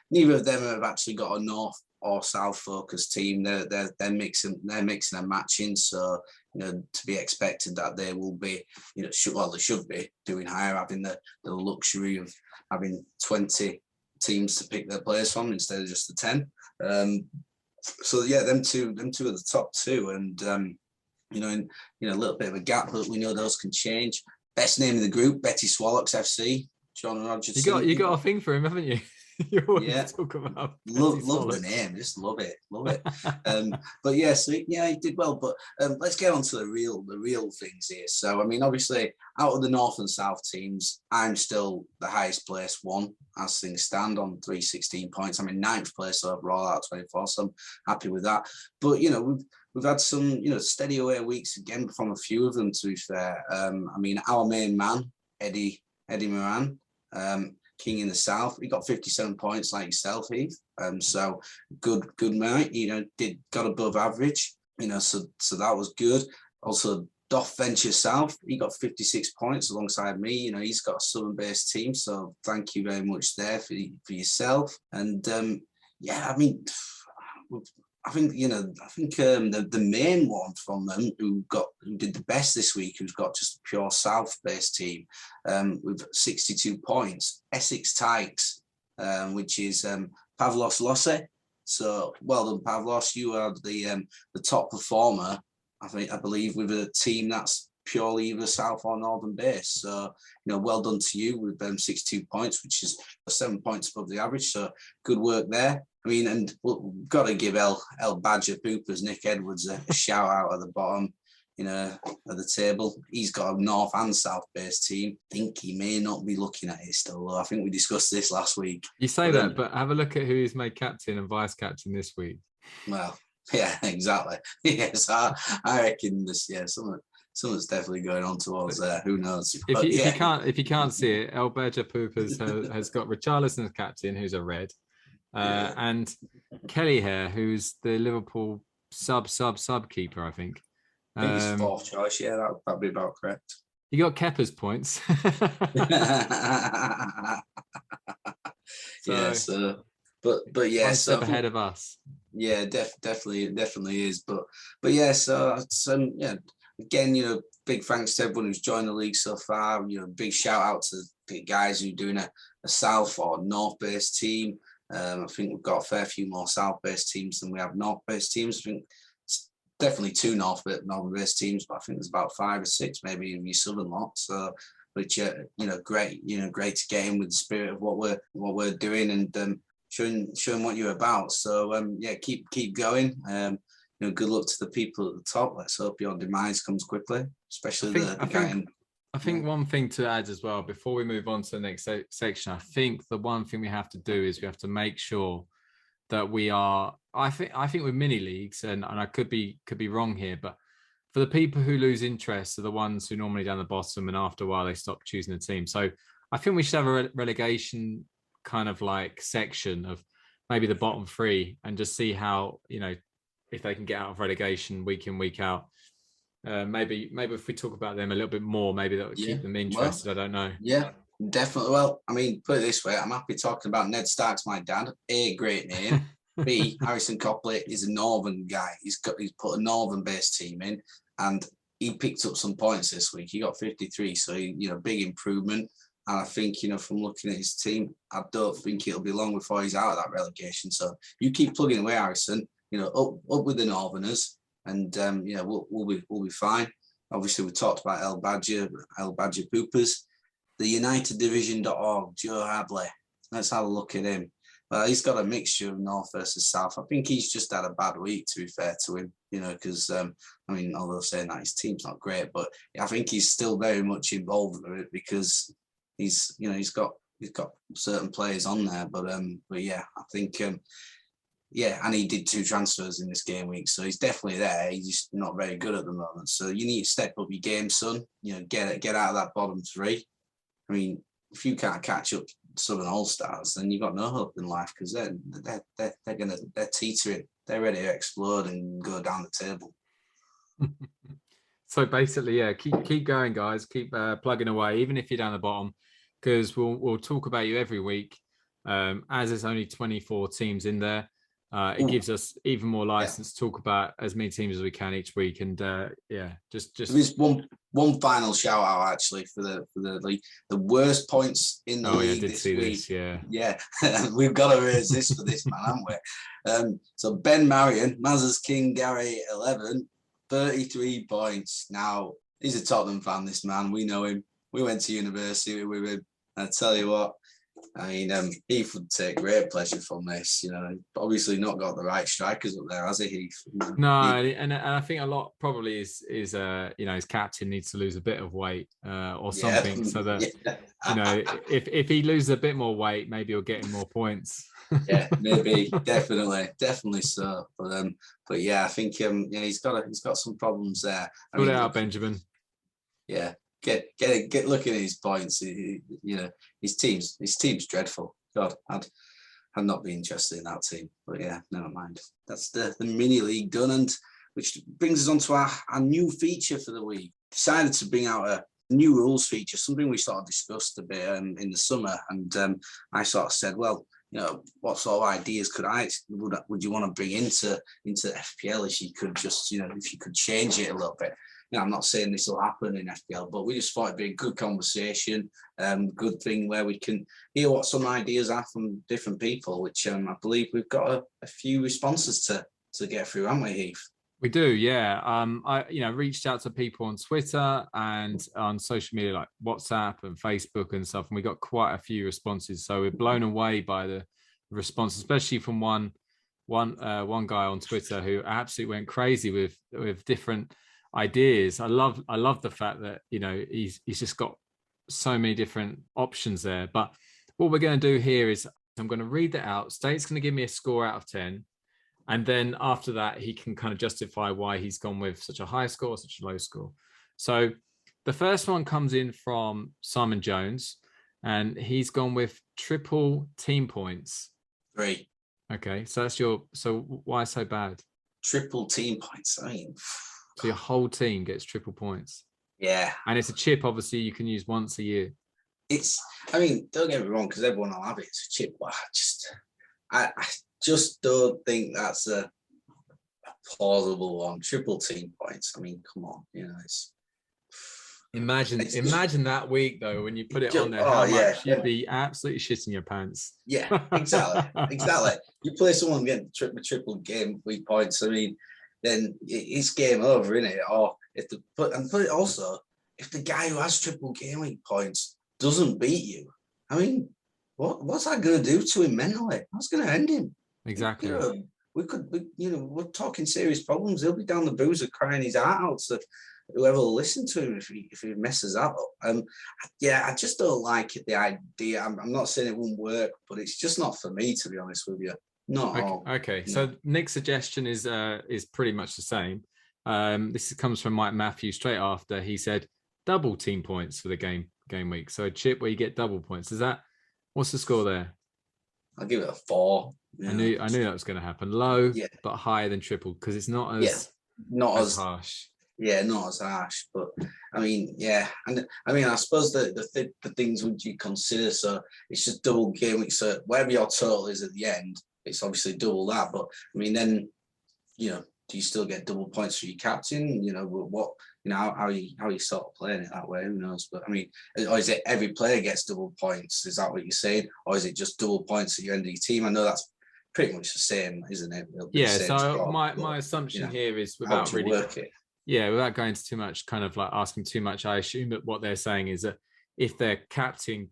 Neither of them have actually got a north or south focused team. They're mixing and matching. So to be expected that they will be, they should be doing higher, having the luxury of having 20 teams to pick their players from instead of just the 10. So yeah, them two are the top 2, and in a little bit of a gap, but we know those can change. Best name in the group, Betty Swallocks FC, John Rogerson. You got a thing for him, haven't you? You always Yeah. talk about Love the name, just love it. But yeah, so yeah, he did well. But let's get on to the real things here. So I mean, obviously, out of the North and South teams, I'm still the highest placed one as things stand on 316 points. I'm in 9th place overall out of 24, so I'm happy with that. But you know, we've had some steady away weeks again from a few of them. To be fair, I mean, our main man Eddie Moran. King in the South, he got 57 points like yourself, Heath. So good night. Got above average. So that was good. Also, Doff Venture South, he got 56 points alongside me. He's got a Southern-based team, so thank you very much there for yourself. And yeah, I mean, I think the main one from them who did the best this week, who's got just a pure South-based team with 62 points, Essex Tykes, which is Pavlos Losse. So well done, Pavlos. You are the top performer, I believe, with a team that's purely either South or Northern based. So well done to you with 62 points, which is 7 points above the average. So good work there. I mean, and we've got to give El Badger Poopers, Nick Edwards, a shout out at the bottom, at the table. He's got a North and South based team. I think he may not be looking at it still, though. I think we discussed this last week. You say that, but have a look at who he's made captain and vice captain this week. Well, yeah, exactly. Yes, I reckon this. Yeah, someone's definitely going on towards there. Who knows? If you can't see it, El Badger Poopers has got Richarlison as captain, who's a red. And Kelly here, who's the Liverpool sub keeper, I think. I think he's 4th choice. Yeah, that would probably be about correct. You got Kepa's points. But yeah, one step ahead of us. Yeah, definitely is. But yeah, so yeah. Again, big thanks to everyone who's joined the league so far. Big shout out to the guys who are doing a South or North-based team. I think we've got a fair few more South-based teams than we have North-based teams. I think it's definitely 2 Northern-based teams, but I think there's about 5 or 6 maybe in your Southern lot. So, which great to get in with the spirit of what we're doing and showing what you're about. So yeah, keep going. Good luck to the people at the top. Let's hope your demise comes quickly, especially the guy. I think one thing to add as well, before we move on to the next section, I think the one thing we have to do is we have to make sure that we are, I think with mini leagues, and I could be wrong here, but for the people who lose interest are the ones who normally down the bottom and after a while they stop choosing a team. So I think we should have a relegation kind of like section of maybe the bottom 3 and just see how, if they can get out of relegation week in, week out. Maybe if we talk about them a little bit more, maybe that would keep them interested. I don't know. Yeah, definitely. Well, I mean, put it this way, I'm happy talking about Ned Stark's my dad. A, great name. B, Harrison Copley is a Northern guy. He's put a Northern-based team in, and he picked up some points this week. He got 53, so big improvement. And I think from looking at his team, I don't think it'll be long before he's out of that relegation. So you keep plugging away, Harrison. Up with the Northerners. And we'll be fine. Obviously, we talked about El Badger Poopers, the UnitedDivision.org, Joe Hadley. Let's have a look at him. He's got a mixture of North versus South. I think he's just had a bad week, to be fair to him. Because although saying that his team's not great, but I think he's still very much involved with it because he's got certain players on there. But yeah, I think. Yeah, and he did 2 transfers in this game week, so he's definitely there. He's just not very good at the moment. So you need to step up your game, son. Get out of that bottom 3. I mean, if you can't catch up Southern All-Stars, then you've got no hope in life because they're teetering. They're ready to explode and go down the table. So basically, yeah, keep going, guys. Keep plugging away, even if you're down the bottom, because we'll talk about you every week. As there's only 24 teams in there. It gives us even more license to talk about as many teams as we can each week, and just. There's one final shout out actually for the league. The worst points in the league this week. Yeah, we've got to raise this for this man, haven't we? So Ben Marion, Mazza's King Gary 11, 33 points. Now he's a Tottenham fan. This man, we know him. We went to university with him. I tell you what. I mean, Heath would take great pleasure from this. Obviously not got the right strikers up there, has he, Heath? No, and I think a lot probably is his captain needs to lose a bit of weight or something, so that if he loses a bit more weight, maybe he'll get him more points. Yeah, maybe, definitely so. But yeah, I think he's got some problems there. Sort it out, Benjamin. Yeah, get looking at his points. His team's dreadful. God, I'd not be interested in that team. But yeah, never mind. That's the mini league done, and which brings us on to our new feature for the week. Decided to bring out a new rules feature, something we sort of discussed a bit in the summer, and I sort of said, well, what sort of ideas would you want to bring into FPL if you could just, if you could change it a little bit. I'm not saying this will happen in FPL, but we just thought it'd be a good conversation, good thing where we can hear what some ideas are from different people, which I believe we've got a few responses to get through, haven't we, Heath? We do, yeah. I reached out to people on Twitter and on social media like WhatsApp and Facebook and stuff, and we got quite a few responses. So we're blown away by the response, especially from one guy on Twitter who absolutely went crazy with different ideas. I love the fact that he's just got so many different options there. But what we're going to do here is I'm going to read that out. State's going to give me a score out of 10. And then after that, he can kind of justify why he's gone with such a high score, such a low score. So the first one comes in from Simon Jones, and he's gone with triple team points. 3. Okay, so so why so bad? Triple team points. I mean, so your whole team gets triple points. Yeah. And it's a chip, obviously, you can use once a year. Don't get me wrong, because everyone will have it. It's a chip, but I just don't think that's a plausible one. Triple team points. I mean, come on, it's. Imagine that week though when you put it on there. How much you'd be absolutely shitting your pants. Yeah, exactly. You play someone getting triple game week points. I mean, then it's game over, isn't it? Or if the guy who has triple game week points doesn't beat you, I mean, what's that going to do to him mentally? That's going to end him. Exactly. We're talking serious problems. He'll be down the boozer crying his heart out to whoever will listen to him if he messes that up. I just don't like the idea. I'm not saying it won't work, but it's just not for me, to be honest with you. Okay. So Nick's suggestion is pretty much the same. This comes from Mike Matthews straight after. He said double team points for the game week. So a chip where you get double points. What's the score there? I'll give it a 4. I knew that was going to happen. Low, but higher than triple, because it's not as harsh. Yeah, not as harsh, but I mean, yeah, and I mean, I suppose the things would you consider? So it's just double game week. So whatever your total is at the end, it's obviously double that. But I mean, then do you still get double points for your captain? How are you sort of playing it that way? Who knows? But I mean, or is it every player gets double points? Is that what you're saying, or is it just double points at your end of your team? I know that's pretty much the same, isn't it? Yeah. So my assumption here is without really work it. Yeah, without going into too much, kind of like asking too much, I assume that what they're saying is that if their captain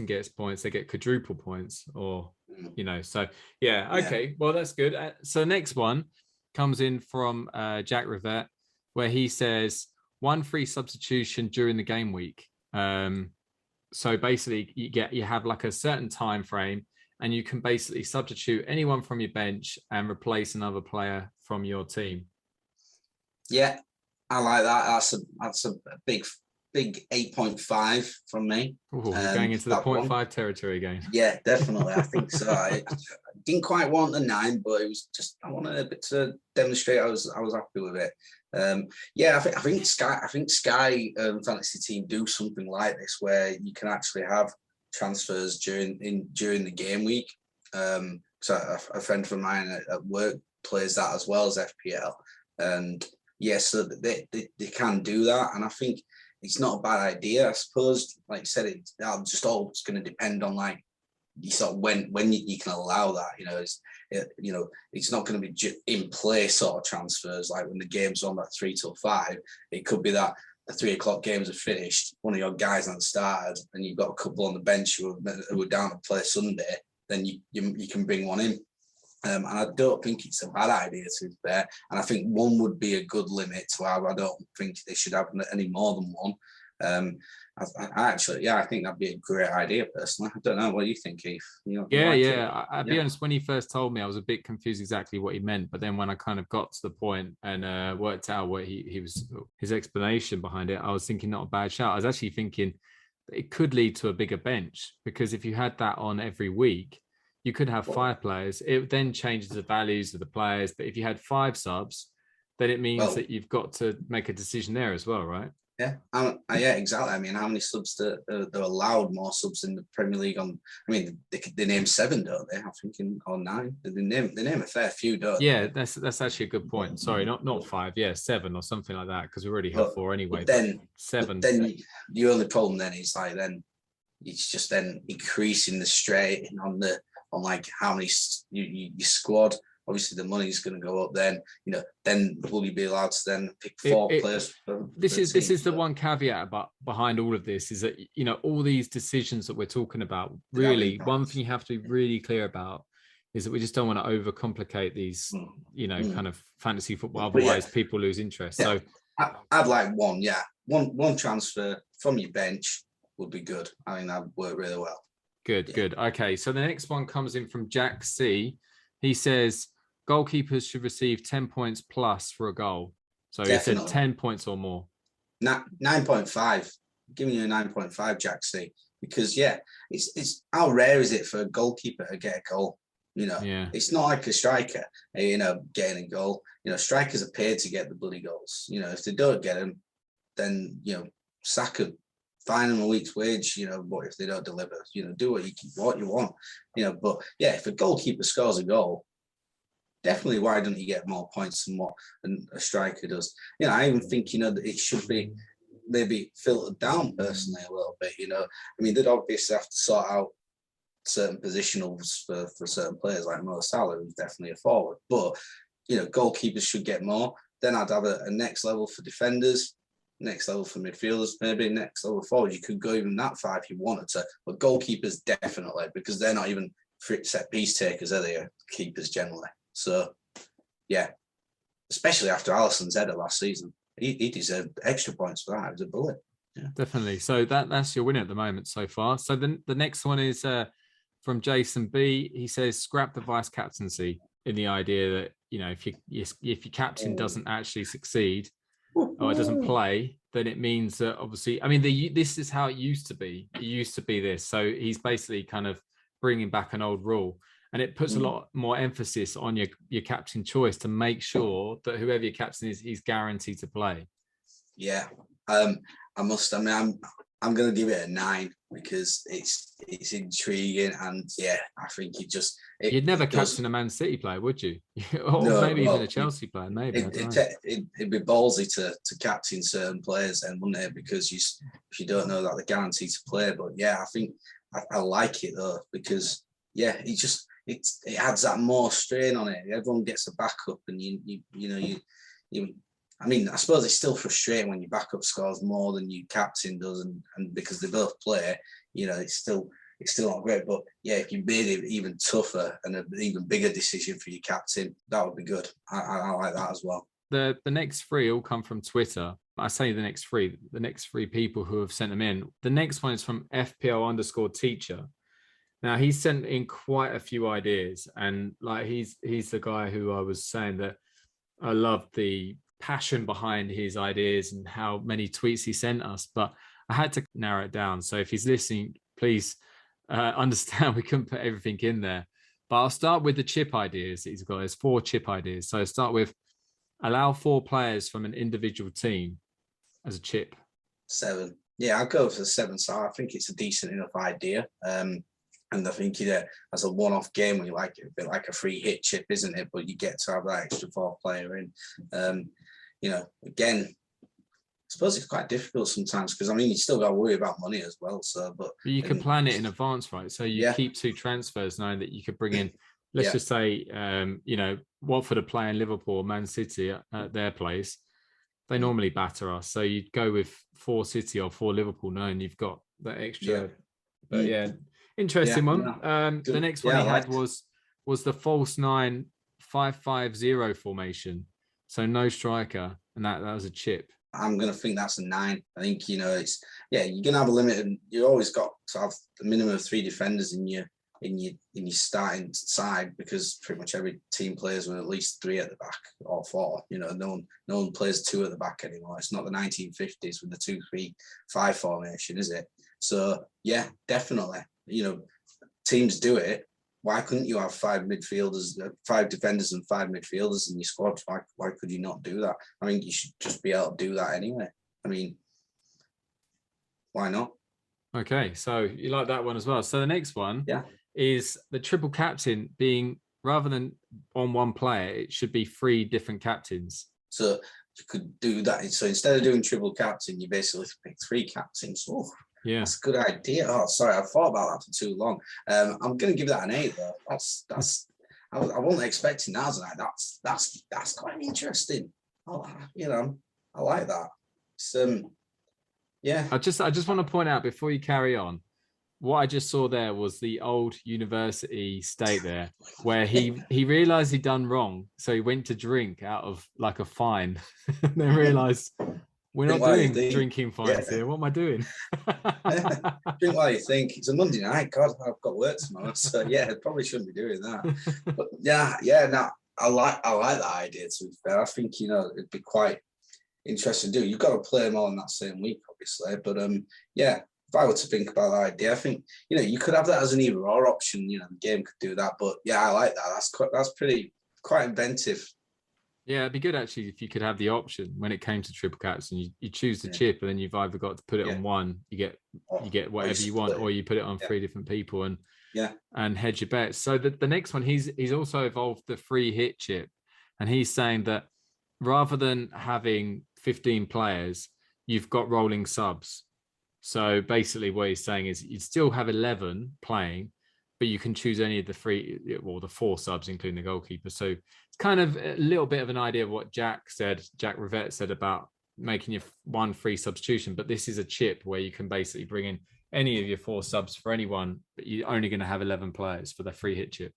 gets points, they get quadruple points, or So yeah, okay, yeah. Well that's good. So next one comes in from Jack Rivette, where he says 1 free substitution during the game week. So basically, you have like a certain time frame, and you can basically substitute anyone from your bench and replace another player from your team. Yeah, I like that. That's a big 8.5 from me. Ooh, going into the 0.5 territory again. Yeah, definitely. I think so. I didn't quite want the 9, but it was just I wanted a bit to demonstrate I was happy with it. I think Sky fantasy team do something like this where you can actually have transfers during the game week. So a friend of mine at work plays that as well as FPL, and so they can do that, and I think it's not a bad idea. I suppose, like you said, it's just all going to depend on like you sort of when you can allow that. It's not going to be in play sort of transfers like when the game's on that 3 till 5. It could be that the 3 o'clock games are finished, one of your guys hasn't started, and you've got a couple on the bench who are down to play Sunday, then you can bring one in. And I don't think it's a bad idea, to be fair. And I think one would be a good limit to have. I don't think they should have any more than one. I think that'd be a great idea, personally. I don't know. What do you think, Heath? I'll be honest, when he first told me, I was a bit confused exactly what he meant. But then when I kind of got to the point and worked out what he was, his explanation behind it, I was thinking not a bad shout. I was actually thinking it could lead to a bigger bench, because if you had that on every week, you could have 5 players. It then changes the values of the players. But if you had 5 subs, then it means that you've got to make a decision there as well, right? Yeah, exactly. I mean, how many subs they're allowed more subs in the Premier League? They name 7, don't they? I'm thinking, or 9. They name a fair few, don't they? Yeah, that's actually a good point. Sorry, not 5. Yeah, 7 or something like that, because we already have 4 anyway. But then 7. Then the only problem then is then it's just then increasing the strain on how many your squad. Obviously, the money is going to go up. Then then will you be allowed to then pick 4 players? This is the one caveat behind all of this, is that all these decisions that we're talking about. Really, one thing you have to be really clear about is that we just don't want to overcomplicate these, kind of fantasy football. Otherwise, people lose interest. Yeah. So I'd like one. Yeah, one transfer from your bench would be good. I think that would work really well. Good. Okay, so the next one comes in from Jack C. He says goalkeepers should receive 10 points plus for a goal. So Definitely. He said 10 points or more. 9.5. Give me a 9.5, Jack C. Because it's how rare is it for a goalkeeper to get a goal? It's not like a striker, getting a goal. Strikers are paid to get the bloody goals. If they don't get them, then sack them. Fine them a week's wage, but if they don't deliver, do what you want. But if a goalkeeper scores a goal, definitely why don't you get more points than what a striker does? I even think, that it should be maybe filtered down personally a little bit, they'd obviously have to sort out certain positionals for certain players like Mo Salah, who's definitely a forward. But, goalkeepers should get more. Then I'd have a next level for defenders, next level for midfielders, maybe next level forward. You could go even that far if you wanted to, but goalkeepers definitely, because they're not even set piece takers, are they? Keepers generally. So, especially after Alisson's header last season, he deserved extra points for that. It was a bullet. Yeah. Definitely. So that's your winner at the moment so far. So the next one is from Jason B. He says scrap the vice captaincy, in the idea that if your captain doesn't actually succeed or it doesn't play, then it means that obviously, this is how it used to be. It used to be this. So he's basically kind of bringing back an old rule, and it puts a lot more emphasis on your captain choice to make sure that whoever your captain is, he's guaranteed to play. Yeah, I'm going to give it a 9 because it's intriguing, and I think you'd never captain a Man City player, would you? Or maybe even a Chelsea player. Maybe it'd be ballsy to captain certain players, then, wouldn't it? Because if you don't know that they're guaranteed to play. But I think I like it though, because it adds that more strain on it. Everyone gets a backup, and I suppose it's still frustrating when your backup scores more than your captain does, and because they both play, it's still not great. But if you made it even tougher and an even bigger decision for your captain, that would be good. I like that as well. The next 3 all come from Twitter. I say the next 3 people who have sent them in. The next one is from FPL_teacher. Now he's sent in quite a few ideas, and he's the guy who I was saying that I love the passion behind his ideas and how many tweets he sent us, but I had to narrow it down. So if he's listening, please understand we couldn't put everything in there. But I'll start with the chip ideas that he's got. There's 4 chip ideas. So start with allow 4 players from an individual team as a chip. 7. Yeah, I'll go for 7. So I think it's a decent enough idea. And I think as a one-off game, when you like it, a bit like a free hit chip, isn't it? But you get to have that extra 4 player in. Again, I suppose it's quite difficult sometimes because you still got to worry about money as well. So, but you can plan it in advance, right? So you keep 2 transfers, knowing that you could bring in. Let's just say, Watford are playing Liverpool, Man City at their place. They normally batter us. So you'd go with 4 City or 4 Liverpool, knowing you've got that extra. Yeah. But yeah, interesting one. Yeah. The next one he had was the false 9-5-5-0 formation. So no striker, and that was a chip. I'm going to think that's a 9. I think, it's, you're going to have a limit, and you always got to have a minimum of 3 defenders in your starting side, because pretty much every team plays with at least 3 at the back or 4. No one plays 2 at the back anymore. It's not the 1950s with the 2-3-5 formation, is it? So yeah, definitely. Teams do it. Why couldn't you have 5 midfielders, 5 defenders and 5 midfielders in your squad? Why could you not do that? I mean, you should just be able to do that anyway. I mean, why not? Okay, so you like that one as well. So the next one is the triple captain being, rather than on one player, it should be 3 different captains. So you could do that. So instead of doing triple captain, you basically pick 3 captains. Oh, yeah, that's a good idea. Oh, sorry, I thought about that for too long. I'm going to give that an 8 though. I wasn't expecting that as an 8. That's quite interesting. I like that. Yeah. I just want to point out before you carry on, what I just saw there was the old university state there, where he realized he'd done wrong, so he went to drink out of like a fine, and then realized we're not doing drinking fines here. What am I doing? Drink while you think. It's a Monday night. God, I've got work tomorrow, so yeah, I probably shouldn't be doing that. But no, I like that idea. To be fair, I think it'd be quite interesting to do. You've got to play them all in that same week, obviously. But if I were to think about that idea, I think you could have that as an either-or option. The game could do that. But yeah, I like that. That's quite inventive. Yeah, it'd be good actually if you could have the option when it came to triple caps, and you choose the chip, and then you've either got to put it on one, you get whatever you want, or you put it on 3 different people and hedge your bets. So the next one, he's also evolved the free hit chip, and he's saying that rather than having 15 players, you've got rolling subs. So basically what he's saying is you'd still have 11 playing, but you can choose any of the 4 subs, including the goalkeeper. So it's kind of a little bit of an idea of what Jack Rivette said about making your 1 free substitution. But this is a chip where you can basically bring in any of your 4 subs for anyone, but you're only going to have 11 players for the free hit chip.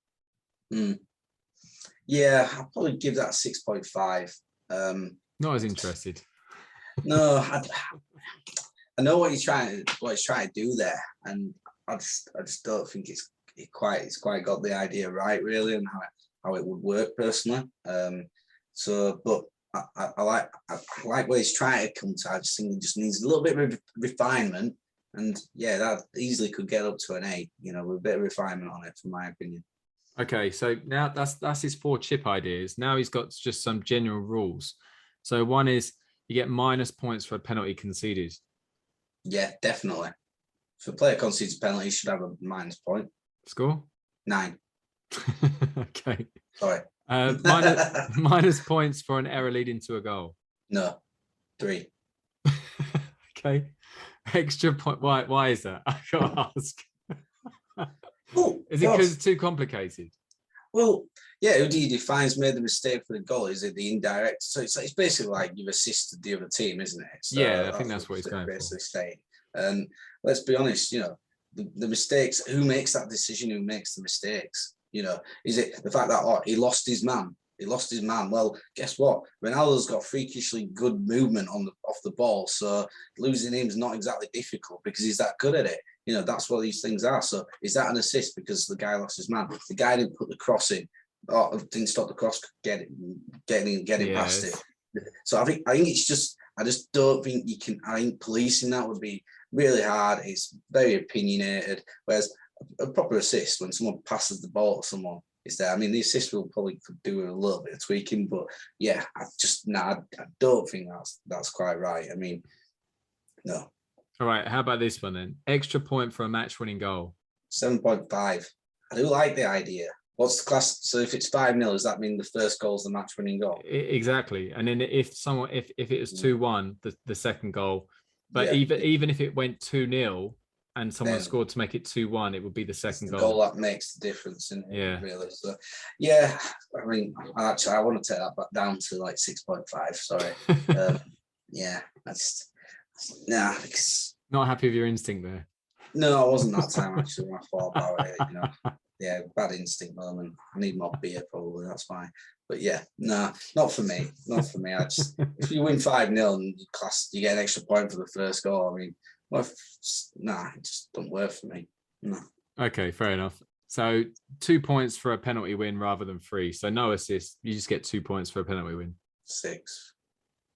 Yeah, I'll probably give that 6.5. Not as interested. No, I know what he's trying to do there, and I just don't think it's quite got the idea right, really, and how it would work personally. But I like where he's trying to come to. I just think he just needs a little bit of refinement, and that easily could get up to an 8. With a bit of refinement on it, from my opinion. Okay, so now that's his 4 chip ideas. Now he's got just some general rules. So one is you get -points for a penalty conceded. Yeah, definitely. If a player concedes a penalty, he should have a -point. Score? 9. Okay. Sorry. Minus points for an error leading to a goal. No. 3. Okay. Extra point. Why is that? I gotta ask. Is it because it's too complicated? Well, yeah, who do you define made the mistake for the goal? Is it the indirect? So it's basically like you've assisted the other team, isn't it? So yeah, I think that's what he's going basically for. Saying. And let's be honest, the mistakes, who makes that decision? Who makes the mistakes? Is it the fact that he lost his man? He lost his man. Well, guess what? Ronaldo's got freakishly good movement off the ball, so losing him's not exactly difficult because he's that good at it. That's what these things are. So is that an assist because the guy lost his man? The guy didn't put the cross in, or didn't stop the cross getting past it. So I think it's just, I just don't think you can. I think policing that would be really hard. It's very opinionated. Whereas a proper assist, when someone passes the ball to someone, is there. I mean, the assist will probably could do a little bit of tweaking, but yeah, I don't think that's quite right. I mean, no. All right, how about this one then? Extra point for a match-winning goal. 7.5. I do like the idea. What's the class? So if it's 5-0, does that mean the first goal is the match-winning goal? Exactly. And then if it was 2-1, the second goal, but even if it went 2-0 and someone scored to make it 2-1, it would be the second goal. That makes the difference, isn't it? Really. So I mean, actually, I want to take that back down to like 6.5. Sorry. yeah, nah. Not happy with your instinct there. No, I wasn't that time actually when I thought about it. Yeah, bad instinct moment. I need more beer probably. That's why. But yeah, nah, not for me. Not for me. If you win 5-0 and you get an extra point for the first goal. I mean, it just doesn't work for me. No. Okay, fair enough. So 2 points for a penalty win rather than 3. So no assist. You just get 2 points for a penalty win. 6.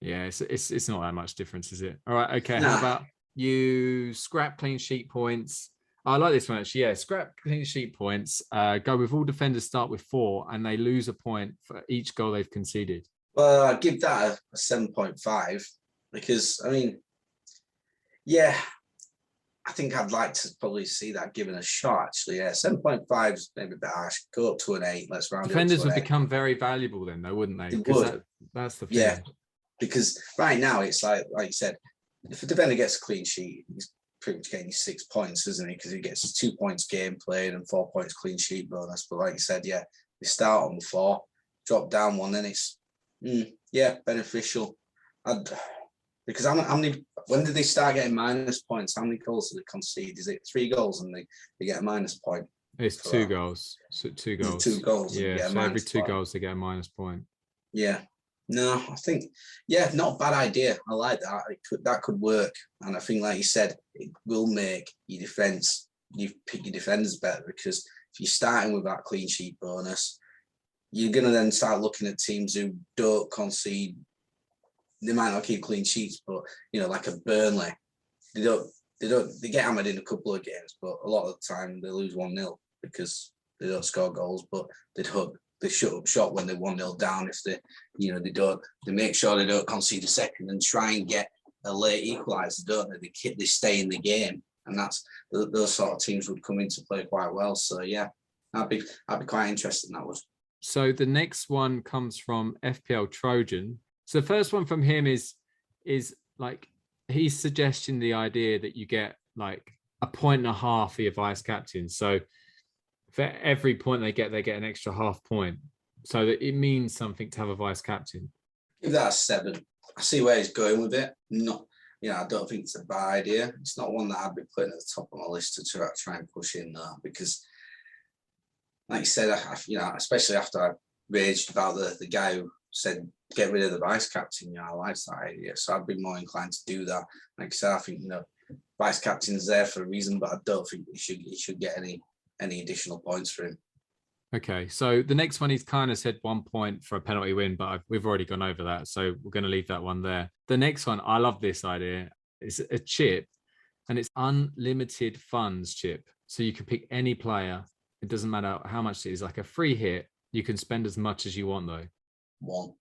Yeah, it's not that much difference, is it? All right. Okay. Nah. How about you scrap clean sheet points? I like this one actually. Yeah, scrap clean sheet points. Go with all defenders start with 4, and they lose a point for each goal they've conceded. Well, I'd give that a 7.5 because I mean, yeah, I think I'd like to probably see that given a shot. Actually, yeah, 7.5 is maybe better. I should go up to an 8. Let's round Defenders it up to would an 8. become very valuable then, though, wouldn't they? They would. That's the thing. Yeah, because right now it's like you said, if a defender gets a clean sheet, he's pretty much getting 6 points, isn't he? Because he gets 2 points game played and 4 points clean sheet bonus. But like you said, yeah, they start on the 4, drop down 1, then it's beneficial. Because how many? When did they start getting minus points? How many goals did they concede? Is it 3 goals and they get a minus point? It's 2 goals. So 2 goals. 2 goals. Yeah. So every 2 goals they get a minus point. Yeah. No, I think, not a bad idea. I like that. That could work. And I think, like you said, it will make your defence, you pick your defenders better because if you're starting with that clean sheet bonus, you're going to then start looking at teams who don't concede. They might not keep clean sheets, but, like a Burnley, they get hammered in a couple of games, but a lot of the time they lose 1-0 because they don't score goals, but they shut up shop when they're 1-0 down. If they make sure they don't concede a second and try and get a late equaliser, don't they? They stay in the game, and that's those sort of teams would come into play quite well. So yeah, I'd be quite interested in that one. So the next one comes from FPL Trojan. So the first one from him is like he's suggesting the idea that you get like 1.5 points for your vice captain. So for every point they get an extra half point. So that it means something to have a vice captain. Give that a 7. I see where he's going with it. I don't think it's a bad idea. It's not one that I'd be putting at the top of my list to try and push in there because, like you said, especially after I raged about the guy who said get rid of the vice captain. I like that idea, so I'd be more inclined to do that. Like I said, I think vice captain's there for a reason, but I don't think he should get any additional points for him. Okay, so the next one he's kind of said 1 point for a penalty win, but we've already gone over that, so we're going to leave that one there. The next one, I love this idea. It's a chip, and it's unlimited funds chip. So you can pick any player. It doesn't matter how much it is, like a free hit. You can spend as much as you want, though. 1.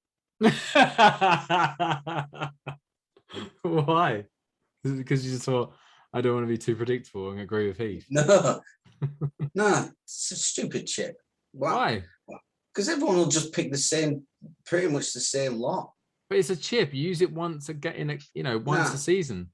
Why? Is it because you just thought, I don't want to be too predictable and agree with Heath? No, it's a stupid chip. Why? Because everyone will just pick pretty much the same lot. But it's a chip. You use it once once a season.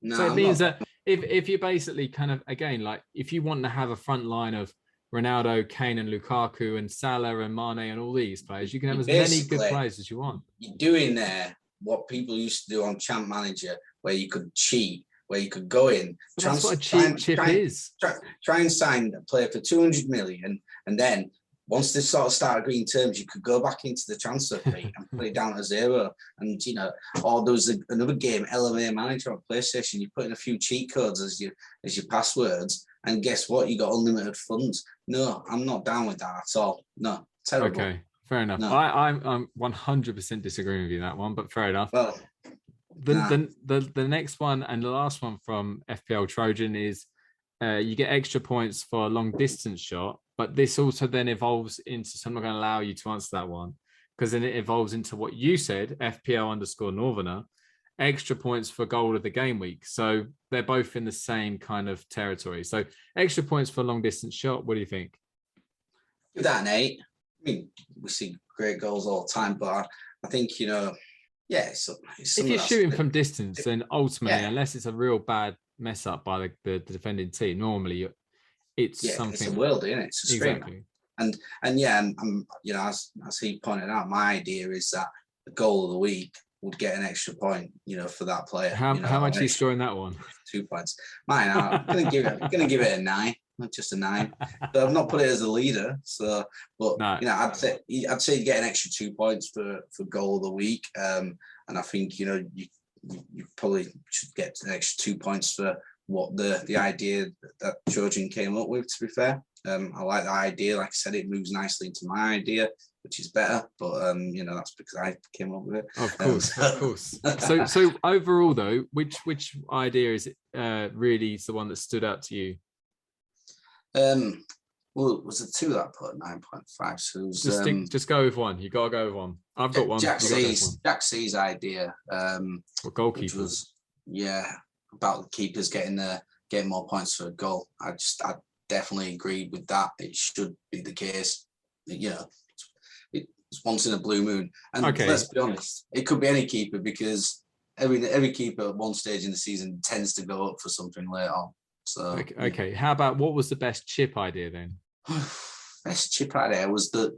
No, so it means that if you basically kind of, again, like if you want to have a front line of Ronaldo, Kane and Lukaku and Salah and Mane and all these players, you can have as many good players as you want. You're doing there what people used to do on Champ Manager, where you could cheat, where you could go in. That's what a cheap chip is. Try and sign a player for 200 million, and then once they sort of start agreeing terms, you could go back into the transfer fee and put it down to 0. And or there was another game, LMA Manager on PlayStation. You put in a few cheat codes as your passwords, and guess what? You got unlimited funds. No, I'm not down with that at all. No, terrible. Okay, fair enough. No. I'm 100% disagreeing with you that one, but fair enough. Well, the next one and the last one from FPL Trojan is you get extra points for a long distance shot, but this also then evolves into, so I'm not going to allow you to answer that one, because then it evolves into what you said, FPL_Northerner, extra points for goal of the game week. So they're both in the same kind of territory. So extra points for a long distance shot. What do you think? Give that an 8. I mean, we see great goals all the time, but I think, it's if you're shooting from distance, then ultimately, unless it's a real bad mess up by the defending team, normally it's something. It's a world, isn't it? It's a screamer. Exactly. And as he pointed out, my idea is that the goal of the week would get an extra point, for that player. How much are you scoring that one? 2 points. Mine, I'm gonna give it a 9, not just a 9. But I've not put it as a leader. So, but No. I'd say you get an extra 2 points for goal of the week. And I think you probably should get an extra 2 points for what the idea that Trojan came up with. To be fair, I like the idea. Like I said, it moves nicely into my idea, which is better. But that's because I came up with it. Of course, of course. So overall, though, which idea is really the one that stood out to you? Well, was it 2 that I put 9.5? So it was, just go with one. You gotta go with one. I've got one. Jack C's idea. What goalkeepers? Which was about the keepers getting more points for a goal. I definitely agreed with that. It should be the case. It's once in a blue moon. And let's be honest, it could be any keeper, because every keeper at one stage in the season tends to go up for something later on. So okay. How about, what was the best chip idea then? Best chip idea was the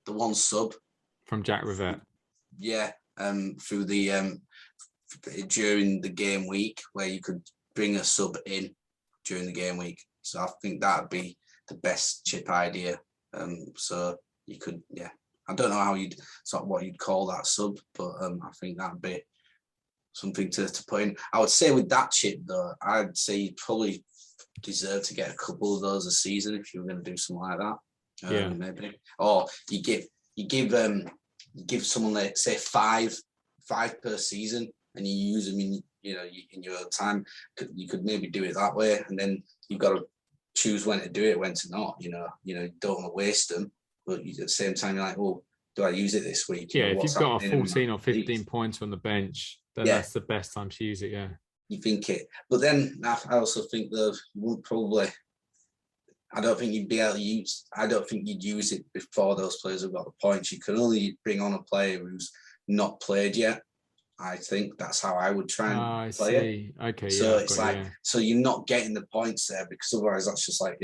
one sub from Jack Rivette. Yeah, through the during the game week, where you could bring a sub in during the game week. So I think that'd be the best chip idea. So you could, I don't know what you'd call that sub, but I think that'd be something to put in. I would say with that chip though, I'd say you'd probably deserve to get a couple of those a season if you were going to do something like that. Maybe, or you give someone, like, say five per season, and you use them in your own time. You could maybe do it that way, and then you've got to choose when to do it, when to not. You don't want to waste them, but at the same time, you're like, oh, do I use it this week? Yeah, if you've got a 14 or 15 points on the bench, then that's the best time to use it. Yeah, you think it, but then I also think that you would probably. I don't think you'd be able to use. I don't think you'd use it before those players have got the points. You can only bring on a player who's not played yet. I think that's how I would try and play it. Okay, so it's so you're not getting the points there, because otherwise that's just like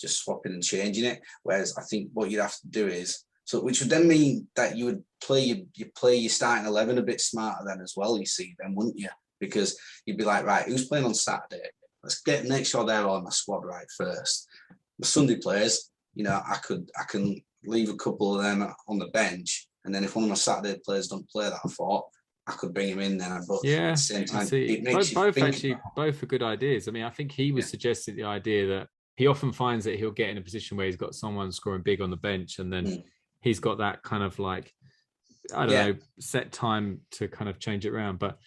just swapping and changing it. Whereas I think what you'd have to do is, which would then mean that you would play your starting 11 a bit smarter then as well. You see, then wouldn't you? Because you'd be like, right, who's playing on Saturday? Let's make sure they're on my squad right first. The Sunday players, I can leave a couple of them on the bench, and then if one of my Saturday players don't play that, I could bring him in then. But at the same time, it makes both are good ideas. I mean, I think he was suggesting the idea that he often finds that he'll get in a position where he's got someone scoring big on the bench, and then he's got that kind of like, I don't know, set time to kind of change it around. But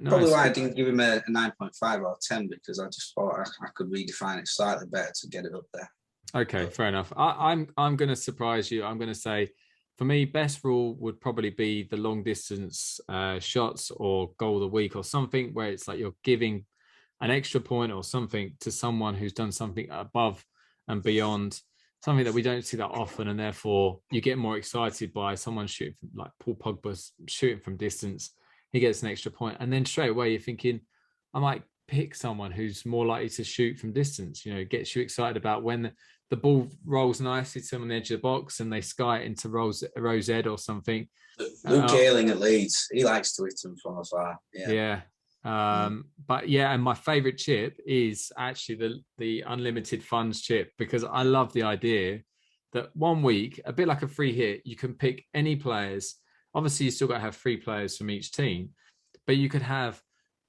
probably why I didn't give him a 9.5 or 10, because I just thought I could redefine it slightly better to get it up there. Okay, fair enough. I'm going to surprise you. I'm going to say, for me, best rule would probably be the long distance shots or goal of the week or something, where it's like you're giving an extra point or something to someone who's done something above and beyond, something that we don't see that often, and therefore you get more excited by someone shooting from, like Paul Pogba shooting from distance. He gets an extra point, and then straight away you're thinking, I might pick someone who's more likely to shoot from distance. Gets you excited about when the ball rolls nicely to them on the edge of the box and they sky it into Rose Ed or something. Luke Ayling at Leeds, he likes to hit them from afar. But and my favorite chip is actually the unlimited funds chip, because I love the idea that 1 week, a bit like a free hit, you can pick any players. Obviously, you still got to have 3 players from each team, but you could have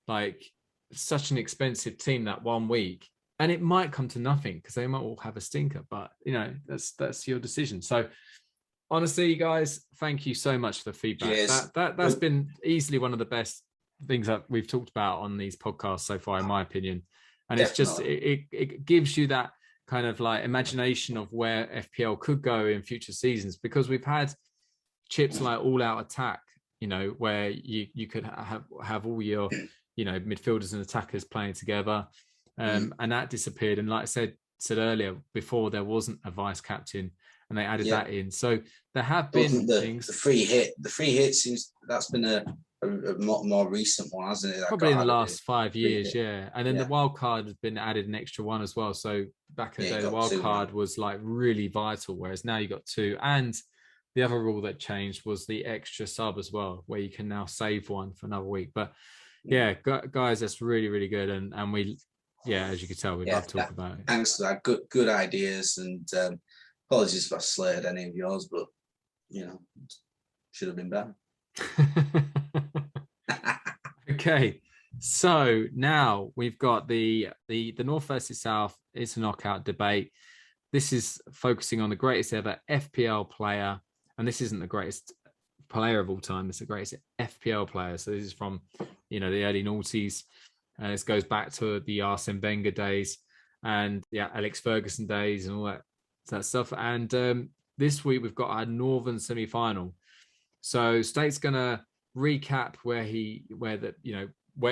like such an expensive team that 1 week, and it might come to nothing because they might all have a stinker. But that's your decision. So honestly, you guys, thank you so much for the feedback. Yes. That's been easily one of the best things that we've talked about on these podcasts so far, in my opinion. And it's just it gives you that kind of like imagination of where FPL could go in future seasons, because we've had chips like all out attack, where you could have all your midfielders and attackers playing together, and that disappeared. And like I said earlier, before there wasn't a vice captain, and they added that in. So there have been things. The free hit seems that's been a more recent one, hasn't it? Probably in the last 5 years, and then the wild card has been added an extra one as well. So back in the day, the wild card was like really vital, whereas now you got 2, and the other rule that changed was the extra sub as well, where you can now save one for another week. But yeah, guys, that's really, really good. And we, as you can tell, we love talking about it. Thanks for that. Good ideas. And apologies if I slated any of yours, but, should have been better. Okay. So now we've got the North versus South. It's a knockout debate. This is focusing on the greatest ever FPL player. And this isn't the greatest player of all time. It's the greatest FPL player. So this is from, the early noughties. This goes back to the Arsene Wenger days and Alex Ferguson days and all that stuff. And this week we've got our Northern semi-final. So State's going to recap where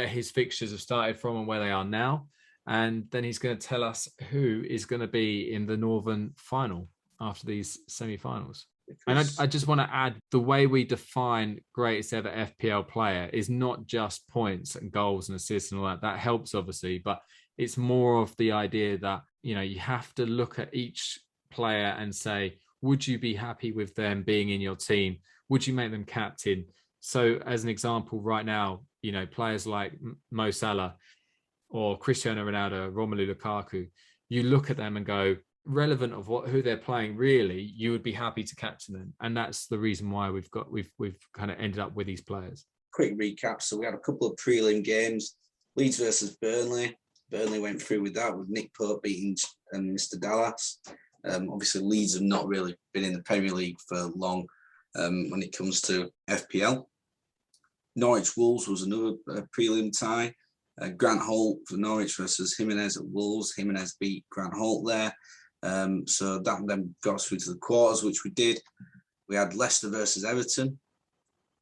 his fixtures have started from and where they are now. And then he's going to tell us who is going to be in the Northern final after these semi-finals. And I just want to add, the way we define greatest ever FPL player is not just points and goals and assists and all that. That helps, obviously, but it's more of the idea that, you have to look at each player and say, would you be happy with them being in your team? Would you make them captain? So as an example, right now, players like Mo Salah or Cristiano Ronaldo, Romelu Lukaku, you look at them and go, relevant of who they're playing, really, you would be happy to captain them. And that's the reason why we've kind of ended up with these players. Quick recap. So we had a couple of prelim games. Leeds versus Burnley. Burnley went through with that, with Nick Pope beating Mr. Dallas. Obviously, Leeds have not really been in the Premier League for long when it comes to FPL. Norwich Wolves was another prelim tie. Grant Holt for Norwich versus Jimenez at Wolves. Jimenez beat Grant Holt there. So that then got us through to the quarters, which we did. We had Leicester versus Everton,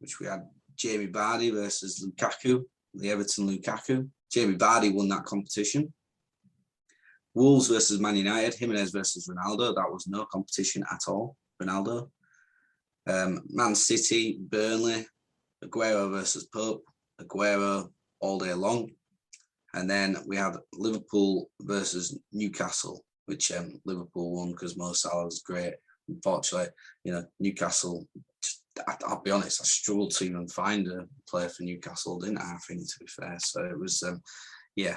which we had Jamie Vardy versus Lukaku, the Everton Lukaku. Jamie Vardy won that competition. Wolves versus Man United, Jimenez versus Ronaldo. That was no competition at all, Ronaldo. Man City, Burnley, Aguero versus Pope, Aguero all day long. And then we had Liverpool versus Newcastle, which Liverpool won because Mo Salah was great. Unfortunately, Newcastle, I'll be honest, I struggled to even find a player for Newcastle, didn't I think, to be fair. So it was, it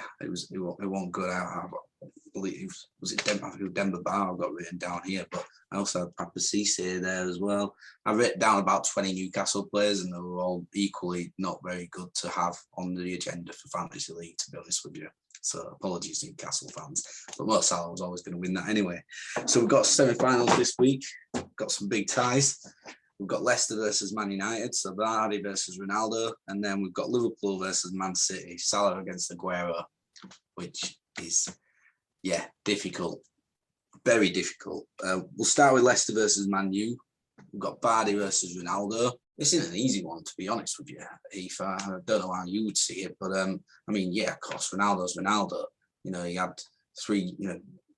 wasn't good out. I believe, was it Demba Ba I've got written down here, but I also had Papa Cisse there as well. I wrote down about 20 Newcastle players and they were all equally not very good to have on the agenda for Fantasy League, to be honest with you. So apologies, Newcastle fans. But Mo Salah was always going to win that anyway. So we've got semi-finals this week. Got some big ties. We've got Leicester versus Man United, so Vardy versus Ronaldo. And then we've got Liverpool versus Man City, Salah against Aguero, which is, difficult. Very difficult. We'll start with Leicester versus Man U. We've got Vardy versus Ronaldo. This isn't an easy one, to be honest with you, Heath. I don't know how you would see it, but of course, Ronaldo's Ronaldo. He had 3,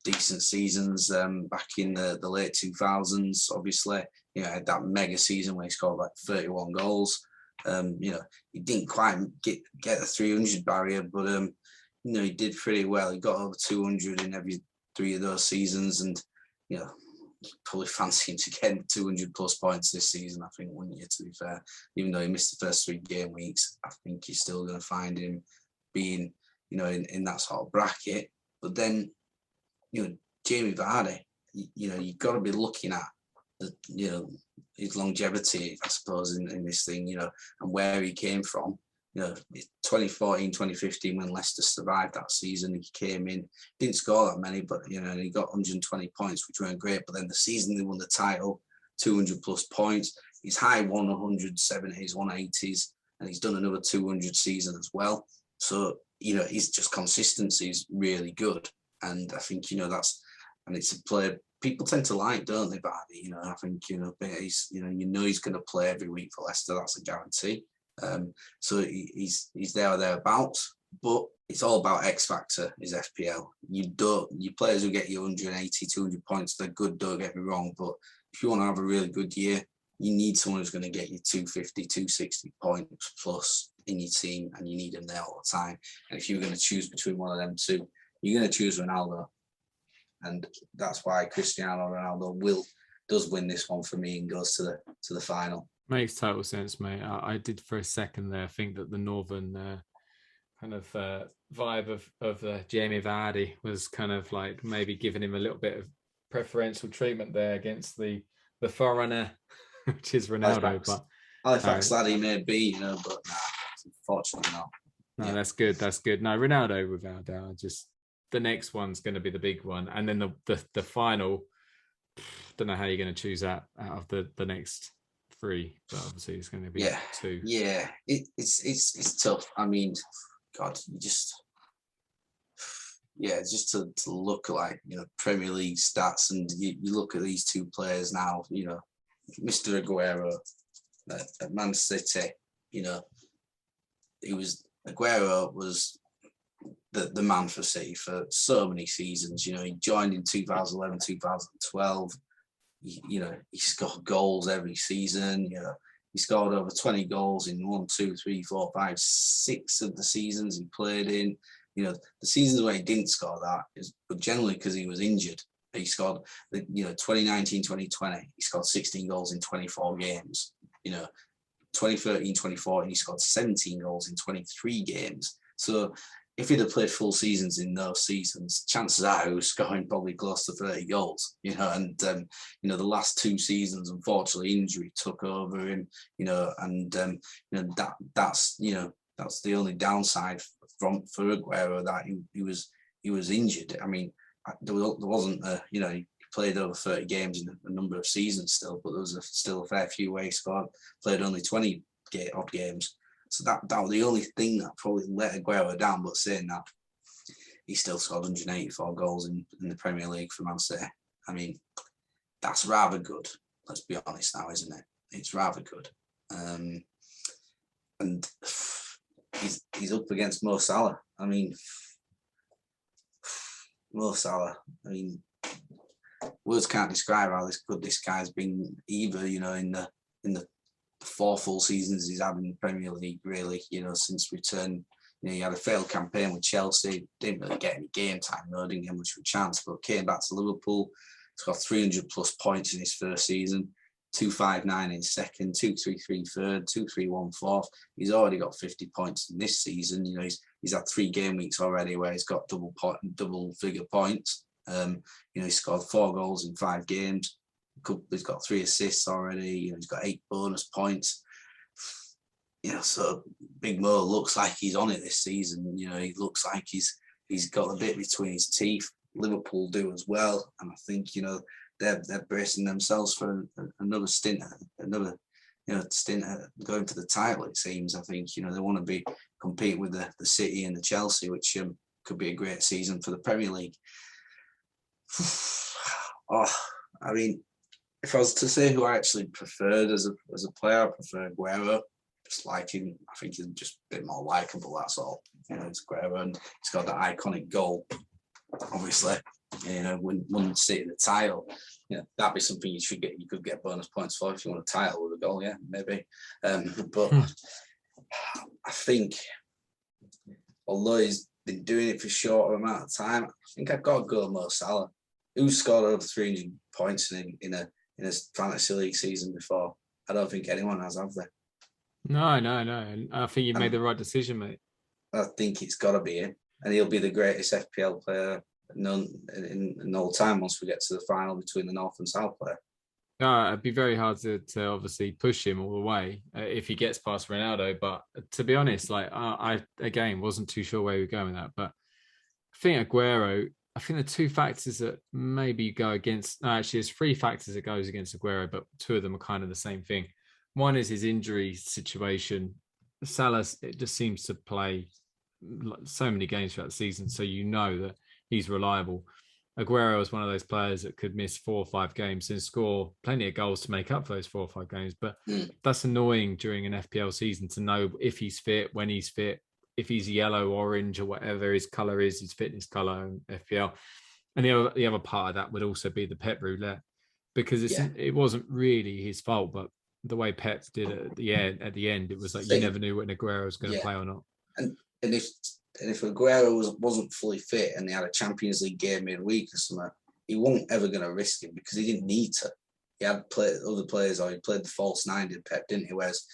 decent seasons back in the late 2000s. Obviously, had that mega season where he scored like 31 goals. He didn't quite get the 300 barrier, but he did pretty well. He got over 200 in every 3 of those seasons, and probably fancy him to get 200 plus points this season, I think, wouldn't you, to be fair? Even though he missed the first 3 game weeks, I think you're still going to find him being, in that sort of bracket. But then, Jamie Vardy, you've got to be looking at, his longevity, I suppose, in this thing, and where he came from. 2014, 2015, when Leicester survived that season, he came in, didn't score that many, but, and he got 120 points, which weren't great. But then the season they won the title, 200 plus points. His high 170s, 180s, and he's done another 200 season as well. So, he's just consistency is really good. And I think, and it's a player people tend to like, don't they, Vardy? I think, he's, he's going to play every week for Leicester. That's a guarantee. So he's there or thereabouts, but it's all about X factor is FPL. Your players who get you 180, 200 points, they're good, don't get me wrong, but if you want to have a really good year, you need someone who's going to get you 250, 260 points plus in your team, and you need them there all the time. And if you're going to choose between one of them two, you're going to choose Ronaldo. And that's why Cristiano Ronaldo will does win this one for me and goes to the final. Makes total sense, mate. I did for a second there think that the Northern kind of vibe of Jamie Vardy was kind of like maybe giving him a little bit of preferential treatment there against the foreigner, which is Ronaldo. But Halifax lad he may be, but nah, unfortunately not. No, yeah. That's good. That's good. No, Ronaldo without doubt. Just the next one's going to be the big one, and then the final. Don't know how you're going to choose that out of the next 3, but obviously it's going to be 2. Yeah, it's tough. I mean, God, just to look like Premier League stats, and you look at these 2 players now. Mr. Aguero at Man City. Aguero was the man for City for so many seasons. He joined in 2011, 2012. He scored goals every season. He scored over 20 goals in 1, 2, 3, 4, 5, 6 of the seasons he played in. The seasons where he didn't score that is generally because he was injured. He scored, 2019, 2020, he scored 16 goals in 24 games. 2013, 2014, he scored 17 goals in 23 games. So if he'd have played full seasons in those seasons, chances are he was scoring probably close to 30 goals, and the last 2 seasons, unfortunately, injury took over him, that's the only downside for Aguero, that he was injured. I mean, there wasn't he played over 30 games in a number of seasons still, but there was still a fair few where he played only 20 odd games. So that was the only thing that probably let Aguero down. But saying that, he still scored 184 goals in the Premier League for Man City. I mean, that's rather good. Let's be honest now, isn't it? It's rather good. And he's up against Mo Salah. I mean, Mo Salah. I mean, words can't describe how good this guy's been either. In the 4 full seasons he's had in the Premier League, really, since return. He had a failed campaign with Chelsea, didn't really get any game time, didn't get much of a chance, but came back to Liverpool. He's got 300 plus points in his first season, 259 in second, 233 third, 231 fourth. He's already got 50 points in this season. He's had 3 game weeks already where he's got double figure points. He scored 4 goals in 5 games. He's got 3 assists already. He's got 8 bonus points. So Big Mo looks like he's on it this season. He looks like he's got a bit between his teeth. Liverpool do as well, and I think they're bracing themselves for another stint at going for the title. It seems. I think they want to compete with the City and the Chelsea, which could be a great season for the Premier League. I mean, if I was to say who I actually preferred as a player, I prefer Aguero. Just like him, I think he's just a bit more likable. That's all. It's Aguero, and he's got that iconic goal. Obviously, when City the title, that'd be something you should get. You could get bonus points for if you want a title with a goal. Yeah, maybe. But I think, although he's been doing it for a shorter amount of time, I think I've got to go Mo Salah, who scored over 300 points in a fantasy league season before. I don't think anyone has, have they? No. I think you made the right decision, mate. I think it's got to be him, and he'll be the greatest FPL player known in all time once we get to the final between the North and South player. No, it'd be very hard to obviously push him all the way if he gets past Ronaldo. But to be honest, I again wasn't too sure where we were going with that. But I think Aguero. I think the 2 factors that maybe go against. No, actually, there's 3 factors that goes against Aguero, but 2 of them are kind of the same thing. One is his injury situation. Salah, it just seems to play so many games throughout the season, so that he's reliable. Aguero is one of those players that could miss 4 or 5 games and score plenty of goals to make up for those 4 or 5 games. But that's annoying during an FPL season to know if he's fit, when he's fit, if he's yellow, orange, or whatever his colour is, his fitness colour in FPL. And the other part of that would also be the Pep roulette, because it wasn't really his fault, but the way Pep did it at the end, it was like you never knew when Aguero was going to play or not. And if Aguero wasn't fully fit and they had a Champions League game midweek or something, he wasn't ever going to risk him because he didn't need to. he had played other players, or he played the false nine, did Pep, didn't he? Whereas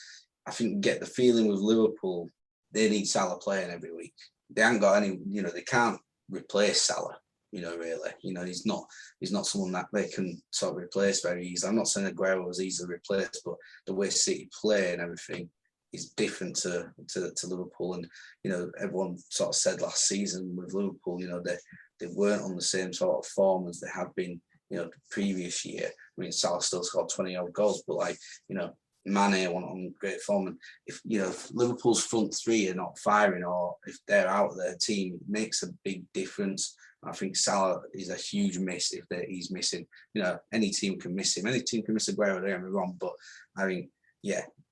I think get the feeling with Liverpool, they need Salah playing every week. They haven't got any, they can't replace Salah, really. He's not someone that they can sort of replace very easily. I'm not saying Aguero was easily replaced, but the way City play and everything is different to Liverpool. And, everyone sort of said last season with Liverpool, they weren't on the same sort of form as they had been, the previous year. I mean, Salah still scored 20-odd goals, but Mane went on great form. And if Liverpool's front three are not firing, or if they're out of their team, it makes a big difference. I think Salah is a huge miss if he's missing. Any team can miss him. Any team can miss Aguero, don't get me wrong. But I think,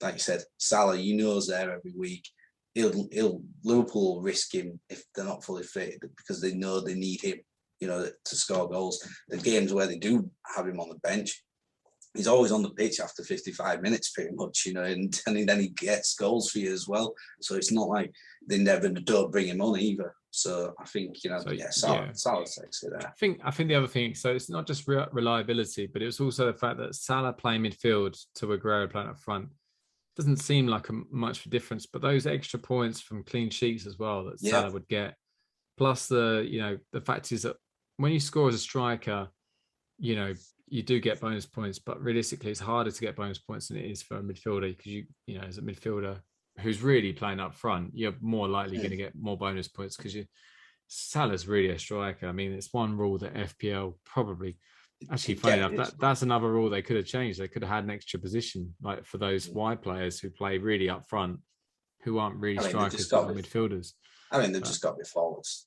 like you said, Salah, is there every week. Liverpool will risk him if they're not fully fit, because they know they need him, to score goals. The games where they do have him on the bench, he's always on the pitch after 55 minutes, pretty much, and then he gets goals for you as well. So it's not like they never don't bring him on either. So I think, Salah takes it there. I think the other thing, so it's not just reliability, but it's also the fact that Salah playing midfield to Aguero playing up front doesn't seem like much of a difference. But those extra points from clean sheets as well that Salah would get, plus the fact is that when you score as a striker, you do get bonus points, but realistically, it's harder to get bonus points than it is for a midfielder, because as a midfielder who's really playing up front, you're more likely going to get more bonus points because Salah's really a striker. I mean, it's one rule that FPL probably, actually, funny enough, that's another rule they could have changed. They could have had an extra position, like for those wide players who play really up front, who aren't really strikers but midfielders. I mean, they've just got to be forwards.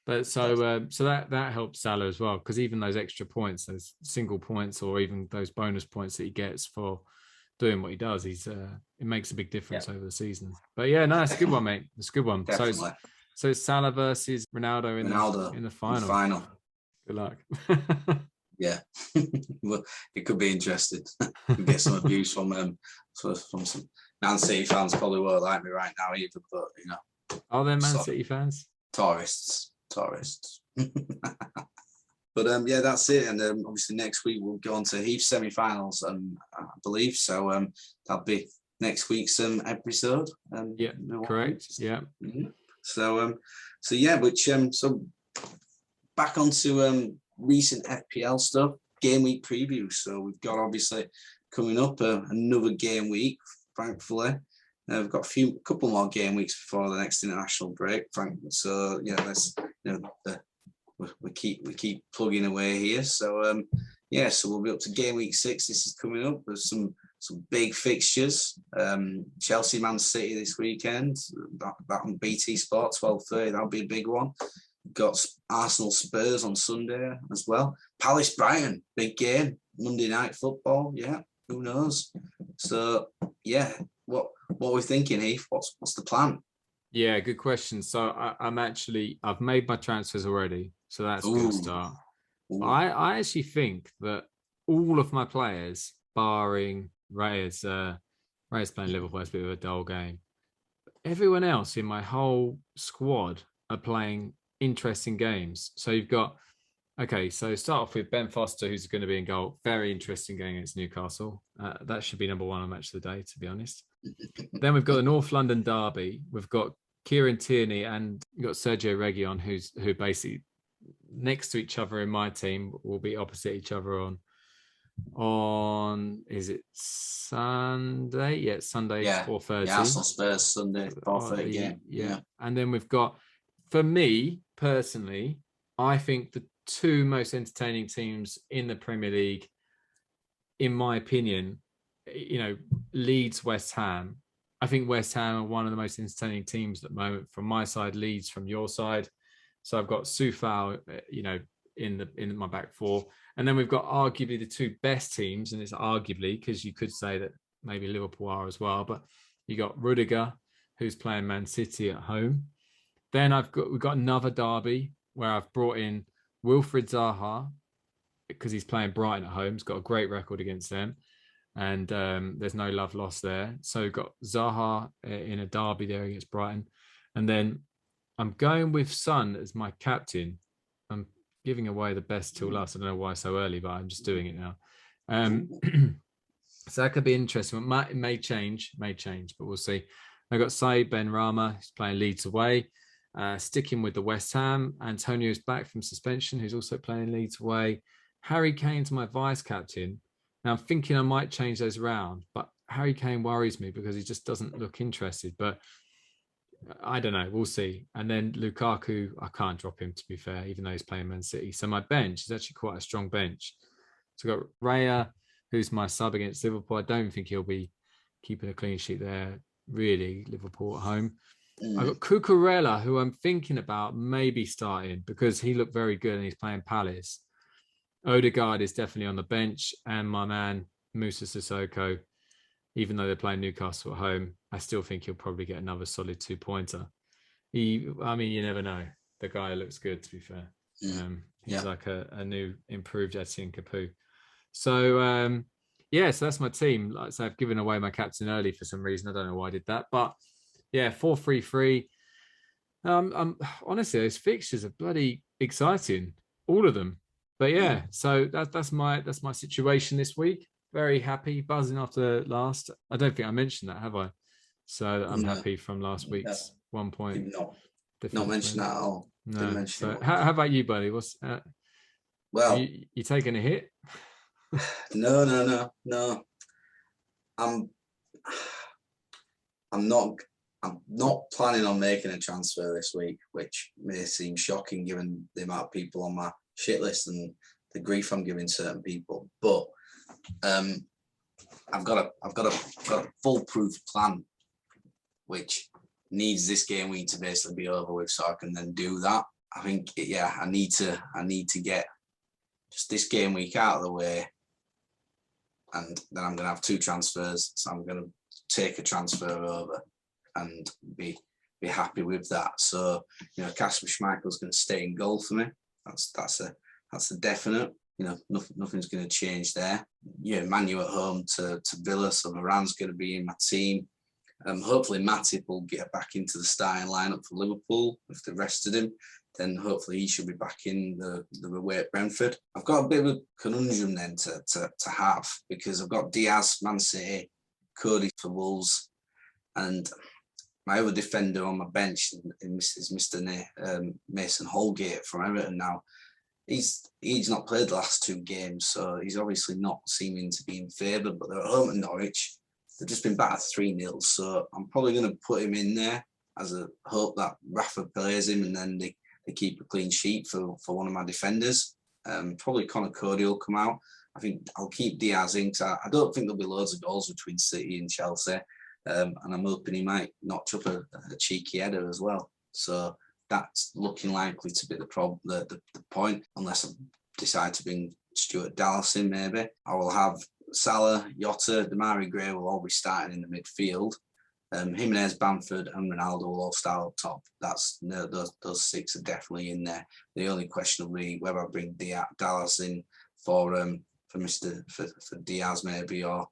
But so that helps Salah as well, because even those extra points, those single points, or even those bonus points that he gets for doing what he does, it makes a big difference over the season. But it's a good one, mate. It's a good one. Definitely. So it's Salah versus Ronaldo in the final. Good luck. Yeah, well, it could be interesting. Get some abuse from some Man City fans. Probably won't like me right now either, but Are there Man City fans? Tourists. But that's it. And obviously next week we'll go on to Heath semi-finals, I believe. So that'll be next week's episode. Correct. Yeah. Mm-hmm. So back onto recent FPL stuff, game week preview. So we've got obviously coming up another game week, thankfully. We've got a couple more game weeks before the next international break, Frank. So let's we keep plugging away here. So so we'll be up to game week 6. This is coming up. There's some big fixtures. Chelsea, Man City this weekend. That on BT Sport 12:30. That'll be a big one. We've got Arsenal Spurs on Sunday as well. Palace Brighton, big game. Monday Night Football. Yeah, who knows? So what are we thinking, Heath? What's the plan? Yeah, good question. So I've made my transfers already, so that's a good start. I actually think that all of my players, barring Reyes playing Liverpool, it's a bit of a dull game. Everyone else in my whole squad are playing interesting games. So you've got, so start off with Ben Foster, who's going to be in goal. Very interesting game against Newcastle. That should be number 1 on match of the day, to be honest. Then we've got the North London derby. We've got Kieran Tierney and we've got Sergio Reguilon, who basically next to each other in my team will be opposite each other on is it Sunday? Yeah, it's Sunday 4:30. Yeah, Arsenal Spurs Sunday 4:30 game. Yeah. And then we've got, for me personally, I think the 2 most entertaining teams in the Premier League, in my opinion, Leeds, West Ham. I think West Ham are one of the most entertaining teams at the moment from my side, Leeds from your side. So I've got Soufal, in my back 4. And then we've got arguably the 2 best teams, and it's arguably because you could say that maybe Liverpool are as well, but you got Rudiger, who's playing Man City at home. Then we've got another derby where I've brought in Wilfried Zaha because he's playing Brighton at home. He's got a great record against them. And there's no love lost there. So we've got Zaha in a derby there against Brighton. And then I'm going with Son as my captain. I'm giving away the best till last. I don't know why so early, but I'm just doing it now. So that could be interesting. It may change, but we'll see. I've got Saeed Ben Rama, who's playing Leeds away. Sticking with the West Ham, Antonio's back from suspension, who's also playing Leeds away. Harry Kane's my vice captain. Now I'm thinking I might change those around, but Harry Kane worries me because he just doesn't look interested. But I don't know. We'll see. And then Lukaku, I can't drop him, to be fair, even though he's playing Man City. So my bench is actually quite a strong bench. So I've got Raya, who's my sub against Liverpool. I don't think he'll be keeping a clean sheet there, really, Liverpool at home. I've got Cucurella, who I'm thinking about maybe starting because he looked very good and he's playing Palace. Odegaard is definitely on the bench. And my man, Musa Sissoko, even though they're playing Newcastle at home, I still think he'll probably get another solid 2-pointer. You never know. The guy looks good, to be fair. He's like a new improved Etienne Capoue. So, so that's my team. Like I say, I've given away my captain early for some reason. I don't know why I did that. But, 4-3-3. Honestly, those fixtures are bloody exciting. All of them. But, so that's my situation this week. Very happy, buzzing after last. I don't think I mentioned that, have I? So I'm happy from last week's 1 point. Not mentioned that at all. No. So how about you, buddy? What's well? You taking a hit? No. I'm not planning on making a transfer this week, which may seem shocking given the amount of people on my shit list and the grief I'm giving certain people. But I've got a foolproof plan, which needs this game week to basically be over with, so I can then do that. I think, I need to get just this game week out of the way, and then I'm gonna have 2 transfers. So I'm gonna take a transfer over and be happy with that. So Kasper Schmeichel's gonna stay in goal for me. That's a definite. Nothing's going to change there. Manu at home to Villa, so Varane's going to be in my team. Hopefully Matip will get back into the starting lineup for Liverpool. If they rested him, then hopefully he should be back in the away at Brentford. I've got a bit of a conundrum then to have, because I've got Diaz, Man City, Cody for Wolves, and my other defender on my bench is Mr. Mason Holgate from Everton. Now, he's not played the last 2 games, so he's obviously not seeming to be in favour, but they're at home at Norwich. They've just been battered 3-0, so I'm probably going to put him in there as a hope that Rafa plays him and then they keep a clean sheet for one of my defenders. Probably Connor Cody will come out. I think I'll keep Diaz in because I don't think there'll be loads of goals between City and Chelsea, and I'm hoping he might notch up a cheeky header as well. So that's looking likely to be the point, unless I decide to bring Stuart Dallas in, maybe. I will have Salah, Jota, Damari Gray will all be starting in the midfield. Jimenez, Bamford and Ronaldo will all start up top. Those 6 are definitely in there. The only question will be whether I bring Dallas in for Diaz maybe, or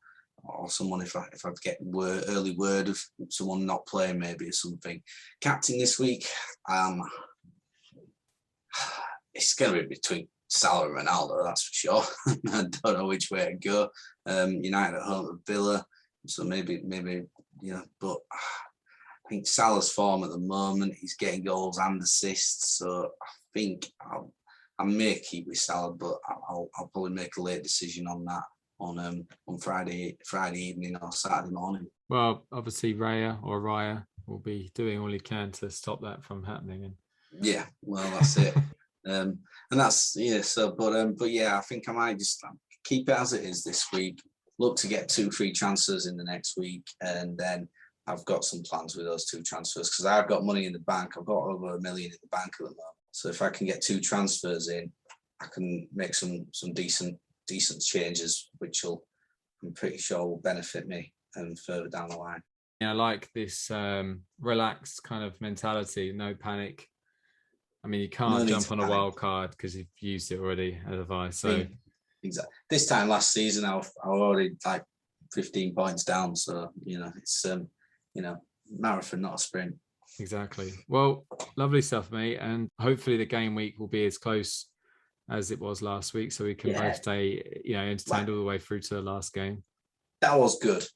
someone if I get early word of someone not playing maybe or something. Captain this week, it's going to be between Salah and Ronaldo, that's for sure. I don't know which way to go. United at home at Villa, so maybe but I think Salah's form at the moment, he's getting goals and assists, so I think I may keep with Salah, but I'll probably make a late decision on that on Friday evening or Saturday morning. Well, obviously Raya will be doing all he can to stop that from happening. Yeah, well, that's it. And that's I think I might just keep it as it is this week. Look to get 2 free transfers in the next week, and then I've got some plans with those 2 transfers because I've got money in the bank. I've got over $1 million in the bank at the moment. So if I can get 2 transfers in, I can make some decent changes, which I'm pretty sure will benefit me and further down the line. I like this relaxed kind of mentality, no panic. I mean, you can't jump on a wild card because you've used it already as advice. So exactly. This time last season, I was already like 15 points down. So it's marathon, not a sprint. Exactly. Well, lovely stuff, mate. And hopefully the game week will be as close as it was last week, so we can Yeah. both stay, entertained all the way through to the last game. That was good.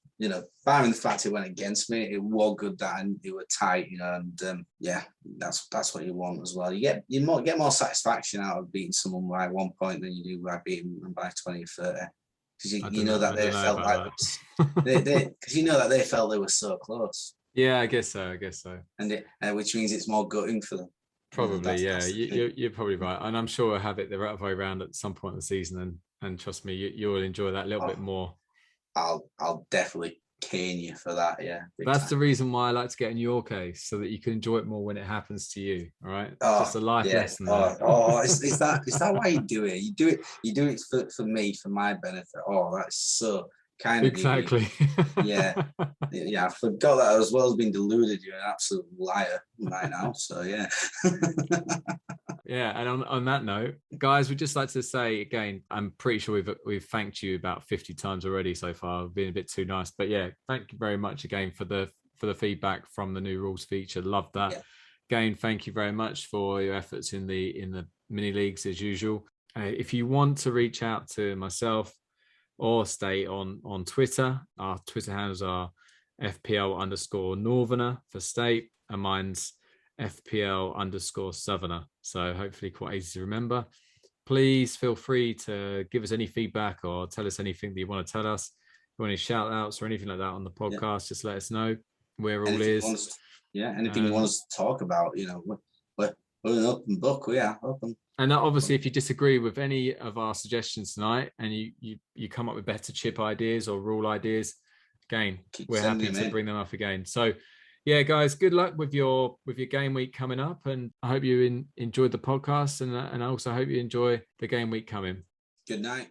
Barring the fact it went against me, it was good that it were tight, and that's what you want as well. You get more satisfaction out of beating someone by 1 point than you do by beating them by 20 or 30. Because you know that they felt like because you know that they felt they were so close. Yeah, I guess so. And which means it's more gutting for them. Probably, you're probably right, and I'm sure we'll have it the right way around at some point in the season, and trust me, you'll enjoy that a little bit more. I'll definitely cane you for that. Yeah, that's the reason why I like to get in your case, so that you can enjoy it more when it happens to you. All right, just a life lesson. Is that why you do it? You do it for me, for my benefit. Oh, that's so kind of exactly. Yeah. I forgot that as well as being deluded. You're an absolute liar right now. So yeah. Yeah, and on that note, guys, we'd just like to say again, I'm pretty sure we've thanked you about 50 times already so far. I've been a bit too nice, but yeah, thank you very much again for the feedback from the new rules feature. Love that. Yeah. Again, thank you very much for your efforts in the mini leagues as usual. If you want to reach out to myself or State on Twitter, our Twitter handles are FPL_Northerner for State, and mine's FPL_Southerner. So hopefully quite easy to remember. Please feel free to give us any feedback or tell us anything that you want to tell us. If you want any shout outs or anything like that on the podcast, just let us know. We're all ears. Anything you want us to talk about, we're an open book. We are open. And obviously, if you disagree with any of our suggestions tonight and you come up with better chip ideas or rule ideas, again, we're happy to bring them up again. So yeah, guys, good luck with your game week coming up, and I hope you enjoyed the podcast, and I also hope you enjoy the game week coming. Good night.